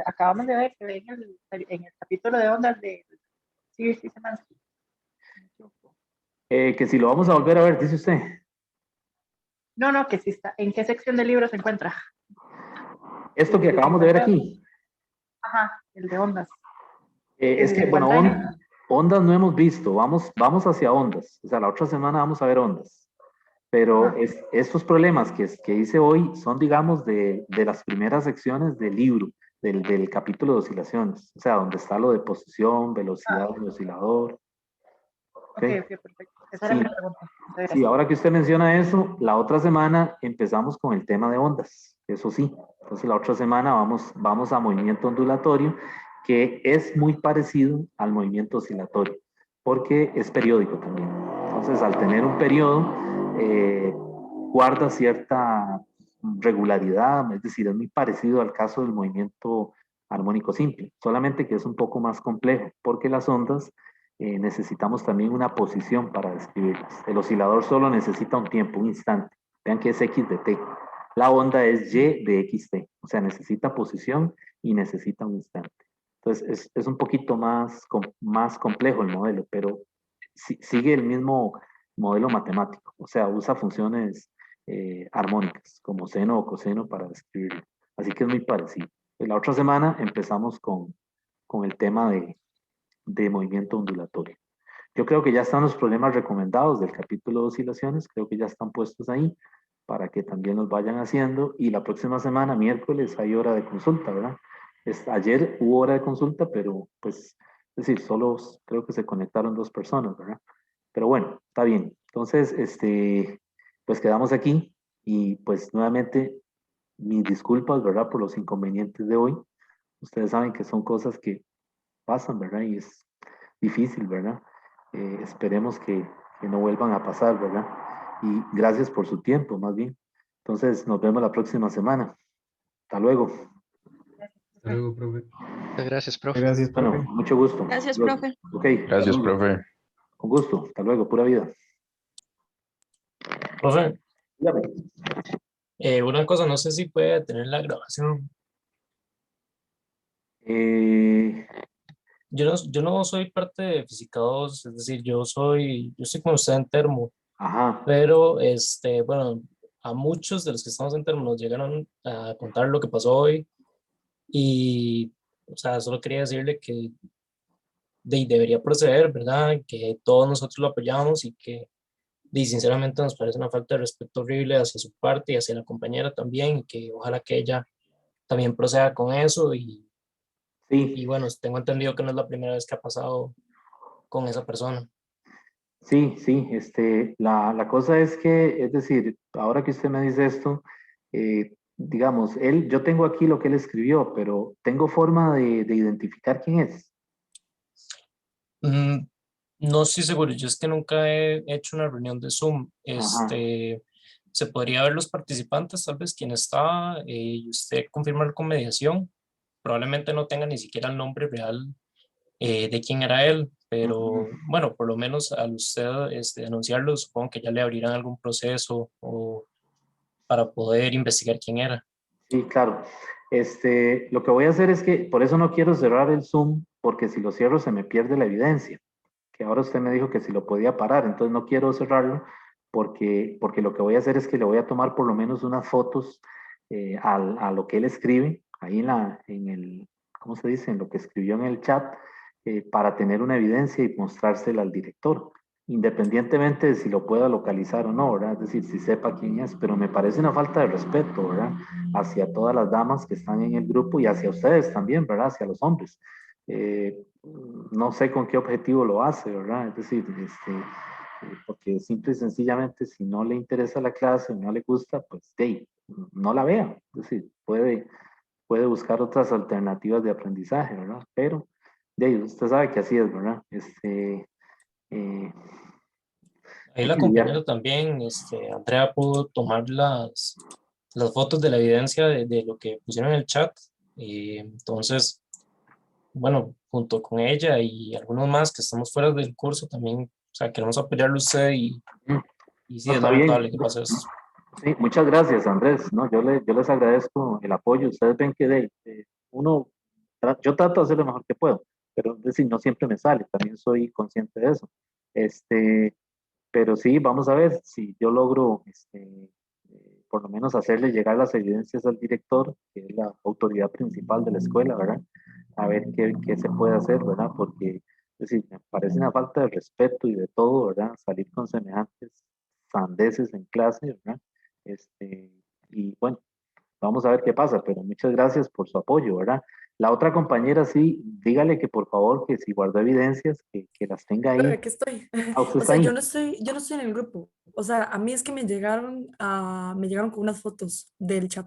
acabamos de ver, que ve en el capítulo de ondas de Sirius y Semansky. Que si lo vamos a volver a ver, dice usted. No, que sí está. ¿En qué sección del libro se encuentra? Esto que acabamos de ver aquí. Ajá, el de ondas. Es que, bueno, ondas no hemos visto, vamos hacia ondas. O sea, la otra semana vamos a ver ondas. Pero estos problemas que hice hoy son, digamos, de las primeras secciones del libro, del capítulo de oscilaciones. O sea, donde está lo de posición, velocidad del oscilador. Ok, perfecto. Esa era mi pregunta. Sí, ahora que usted menciona eso, la otra semana empezamos con el tema de ondas, eso sí. Entonces la otra semana vamos a movimiento ondulatorio, que es muy parecido al movimiento oscilatorio, porque es periódico también. Entonces al tener un periodo, guarda cierta regularidad, es decir, es muy parecido al caso del movimiento armónico simple, solamente que es un poco más complejo, porque las ondas necesitamos también una posición para describirlas. El oscilador solo necesita un tiempo, un instante. Vean que es X de T. La onda es Y de XT. O sea, necesita posición y necesita un instante. Entonces, es un poquito más complejo el modelo, pero sigue el mismo modelo matemático. O sea, usa funciones armónicas, como seno o coseno para describirlo. Así que es muy parecido. La otra semana empezamos con el tema de movimiento ondulatorio. Yo creo que ya están los problemas recomendados del capítulo de oscilaciones, creo que ya están puestos ahí para que también los vayan haciendo y la próxima semana, miércoles, hay hora de consulta, ¿verdad? Ayer hubo hora de consulta, pero pues, es decir, solo creo que se conectaron 2 personas, ¿verdad? Pero bueno, está bien. Entonces, pues quedamos aquí y pues nuevamente mis disculpas, ¿verdad? Por los inconvenientes de hoy. Ustedes saben que son cosas que pasan, ¿verdad? Y es difícil, ¿verdad? Esperemos que no vuelvan a pasar, ¿verdad? Y gracias por su tiempo, más bien. Entonces, nos vemos la próxima semana. Hasta luego. Hasta luego, profe. Muchas gracias, profe. Gracias, profe. Bueno, mucho gusto. Gracias, Hasta luego. profe. Ok. Gracias, hasta luego. profe. Con gusto. Hasta luego. Pura vida. Profe, Dígame. una cosa, no sé si puede tener la grabación. Eh, Yo no soy parte de Física 2, es decir, yo estoy con usted en termo, ajá. pero bueno, a muchos de los que estamos en termo nos llegaron a contar lo que pasó hoy y, o sea, solo quería decirle que debería proceder, ¿verdad? Que todos nosotros lo apoyamos y que sinceramente nos parece una falta de respeto horrible hacia su parte y hacia la compañera también, y que ojalá que ella también proceda con eso Y Sí, bueno, tengo entendido que no es la primera vez que ha pasado con esa persona. sí, sí, la cosa es que, es decir, ahora que usted me dice esto, digamos, yo tengo aquí lo que él escribió, pero tengo forma de identificar quién es. Mm, no estoy seguro, yo es que nunca he hecho una reunión de Zoom. Ajá. Se podría ver los participantes, tal vez quién está, y usted confirmar con mediación. Probablemente no tenga ni siquiera el nombre real de quién era él, Ujú. pero bueno, por lo menos al usted anunciarlo, supongo que ya le abrirán algún proceso o para poder investigar quién era. Sí, claro. Lo que voy a hacer es que, por eso no quiero cerrar el Zoom, porque si lo cierro se me pierde la evidencia, que ahora usted me dijo que si lo podía parar, entonces no quiero cerrarlo, porque lo que voy a hacer es que le voy a tomar por lo menos unas fotos a lo que él escribe, ahí en el, ¿cómo se dice? En lo que escribió en el chat, para tener una evidencia y mostrársela al director, independientemente de si lo pueda localizar o no, ¿verdad? Es decir, si sepa quién es, pero me parece una falta de respeto, ¿verdad? Hacia todas las damas que están en el grupo y hacia ustedes también, ¿verdad? Hacia los hombres. No sé con qué objetivo lo hace, ¿verdad? Es decir, porque simple y sencillamente si no le interesa la clase, no le gusta, pues hey, no la vea. Es decir, puede buscar otras alternativas de aprendizaje, ¿verdad? Pero hey, usted sabe que así es, ¿verdad? Eh, Ahí hay la que lidiar. compañera también, Andrea, pudo tomar las fotos de la evidencia de lo que pusieron en el chat. Y entonces, bueno, junto con ella y algunos más que estamos fuera del curso, también, o sea, queremos apoyarlo a usted Mm, y sí, no, es está bien. lamentable que pase esto. Sí, muchas gracias, Andrés. No, yo les agradezco el apoyo. Ustedes ven que uno, yo trato de hacer lo mejor que puedo, pero es decir, no siempre me sale. También soy consciente de eso. Este, pero sí, vamos a ver si yo logro, por lo menos hacerle llegar las evidencias al director, que es la autoridad principal de la escuela, ¿verdad? A ver qué se puede hacer, ¿verdad? Porque, es decir, me parece una falta de respeto y de todo, ¿verdad? Salir con semejantes sandeces en clase, ¿verdad? Este, y bueno, vamos a ver qué pasa, pero muchas gracias por su apoyo, ¿verdad? La otra compañera, sí, dígale que por favor, que si guardó evidencias, que las tenga Pero ahí. aquí estoy. Ah, usted O está sea, ahí. yo no estoy en el grupo. O sea, a mí es que me llegaron con unas fotos del chat.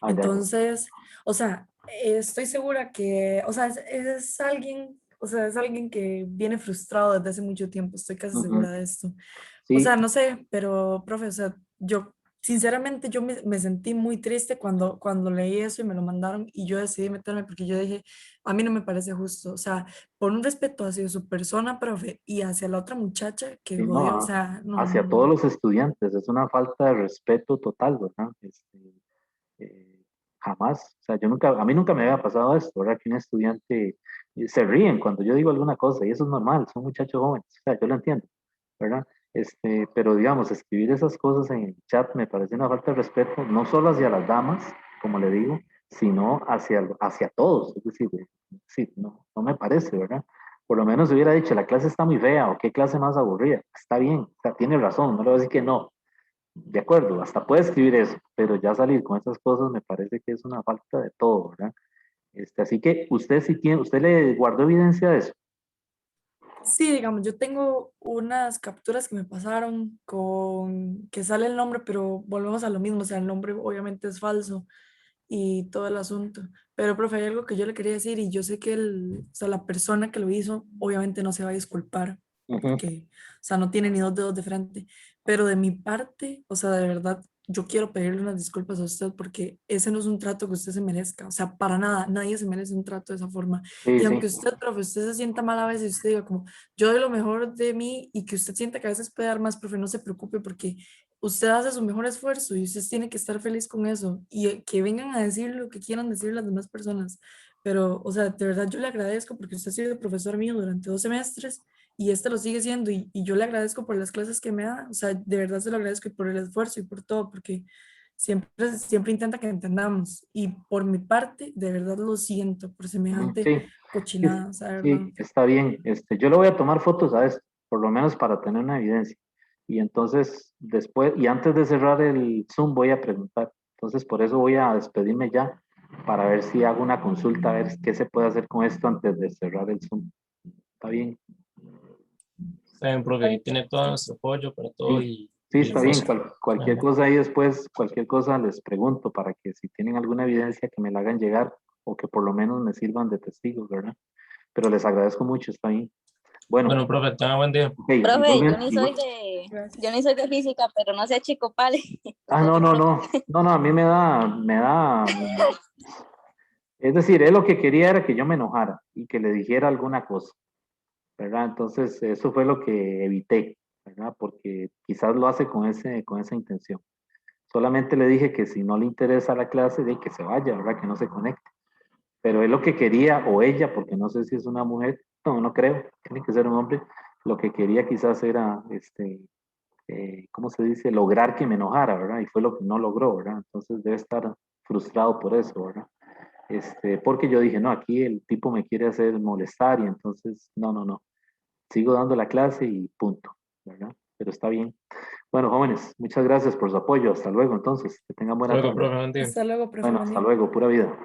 Ah, ya, ya. Entonces, o sea, estoy segura que, o sea, es alguien, o sea, es alguien que viene frustrado desde hace mucho tiempo. Estoy casi Ujú. segura de esto. O Sí, sea, no sé, pero, profe, o sea, sinceramente, yo me sentí muy triste cuando leí eso y me lo mandaron y yo decidí meterme porque yo dije, a mí no me parece justo, o sea, por un respeto hacia su persona, profe, y hacia la otra muchacha que sí, no, jodió, o sea, no, no, hacia todos no. los estudiantes, es una falta de respeto total, ¿verdad? Eh, Jamás, o sea, a mí nunca me había pasado esto, ¿verdad? Que un estudiante se ríen cuando yo digo alguna cosa y eso es normal, son muchachos jóvenes, o sea, yo lo entiendo, ¿verdad? Pero digamos, escribir esas cosas en el chat me parece una falta de respeto, no solo hacia las damas, como le digo, sino hacia todos, es decir, sí, no, no me parece, ¿verdad? Por lo menos hubiera dicho, la clase está muy fea o qué clase más aburrida, está bien, o sea, tiene razón, no le voy a decir que no, de acuerdo, hasta puede escribir eso, pero ya salir con esas cosas me parece que es una falta de todo, ¿verdad? Así que usted sí tiene, usted le guardó evidencia de eso. Sí, digamos, yo tengo unas capturas que me pasaron con que sale el nombre, pero volvemos a lo mismo, o sea, el nombre obviamente es falso y todo el asunto. Pero, profe, hay algo que yo le quería decir y yo sé que o sea, la persona que lo hizo obviamente no se va a disculpar Ujú. porque, o sea, no tiene ni dos dedos de frente. Pero de mi parte, o sea, de verdad, yo quiero pedirle unas disculpas a usted porque ese no es un trato que usted se merezca. O sea, para nada, nadie se merece un trato de esa forma. Sí, Y sí. aunque usted, profe, usted se sienta mal a veces, usted diga como, yo doy lo mejor de mí y que usted sienta que a veces puede dar más, profe, no se preocupe porque usted hace su mejor esfuerzo y usted tiene que estar feliz con eso y que vengan a decir lo que quieran decir las demás personas. Pero, o sea, de verdad yo le agradezco porque usted ha sido profesor mío durante 2 semestres y este lo sigue siendo y yo le agradezco por las clases que me da, o sea, de verdad se lo agradezco y por el esfuerzo y por todo, porque siempre intenta que entendamos y por mi parte, de verdad lo siento por Ujú. semejante Sí, cochinada, o sea, de verdad. sí, está bien. Yo le voy a tomar fotos a esto, por lo menos para tener una evidencia. Y entonces, después, y antes de cerrar el Zoom, voy a preguntar. Entonces, por eso voy a despedirme ya. para ver si hago una consulta, a ver qué se puede hacer con esto antes de cerrar el Zoom. ¿Está bien? Está bien, profe, ahí tiene todo nuestro apoyo para todo Sí, sí, y le está bien. gusta. Cualquier cosa ahí después, cualquier cosa les pregunto para que si tienen alguna evidencia que me la hagan llegar o que por lo menos me sirvan de testigos, ¿verdad? Pero les agradezco mucho, está bien. Bueno, Bueno, profe, tenga buen día. ok, Profe, igualmente, Gracias. yo ni soy de física, pero no sé chico pale. no, no, no, no, no, a mí es decir, él lo que quería era que yo me enojara y que le dijera alguna cosa, ¿verdad? Entonces, eso fue lo que evité, ¿verdad? Porque quizás lo hace con esa intención. Solamente le dije que si no le interesa la clase, de que se vaya, ¿verdad? Que no se conecte. Pero él lo que quería, o ella, porque no sé si es una mujer, no, no creo, tiene que ser un hombre, lo que quería quizás era, ¿cómo se dice? Lograr que me enojara, ¿verdad? Y fue lo que no logró, ¿verdad? Entonces debe estar frustrado por eso, ¿verdad? Porque yo dije, no, aquí el tipo me quiere hacer molestar y entonces, no, no, no. Sigo dando la clase y punto, ¿verdad? Pero está bien. Bueno, jóvenes, muchas gracias por su apoyo. Hasta luego, entonces. Que tengan Hasta buena luego, tarde. profe, buen día. Hasta luego, profe. Bueno, Buen hasta día. luego. Pura vida.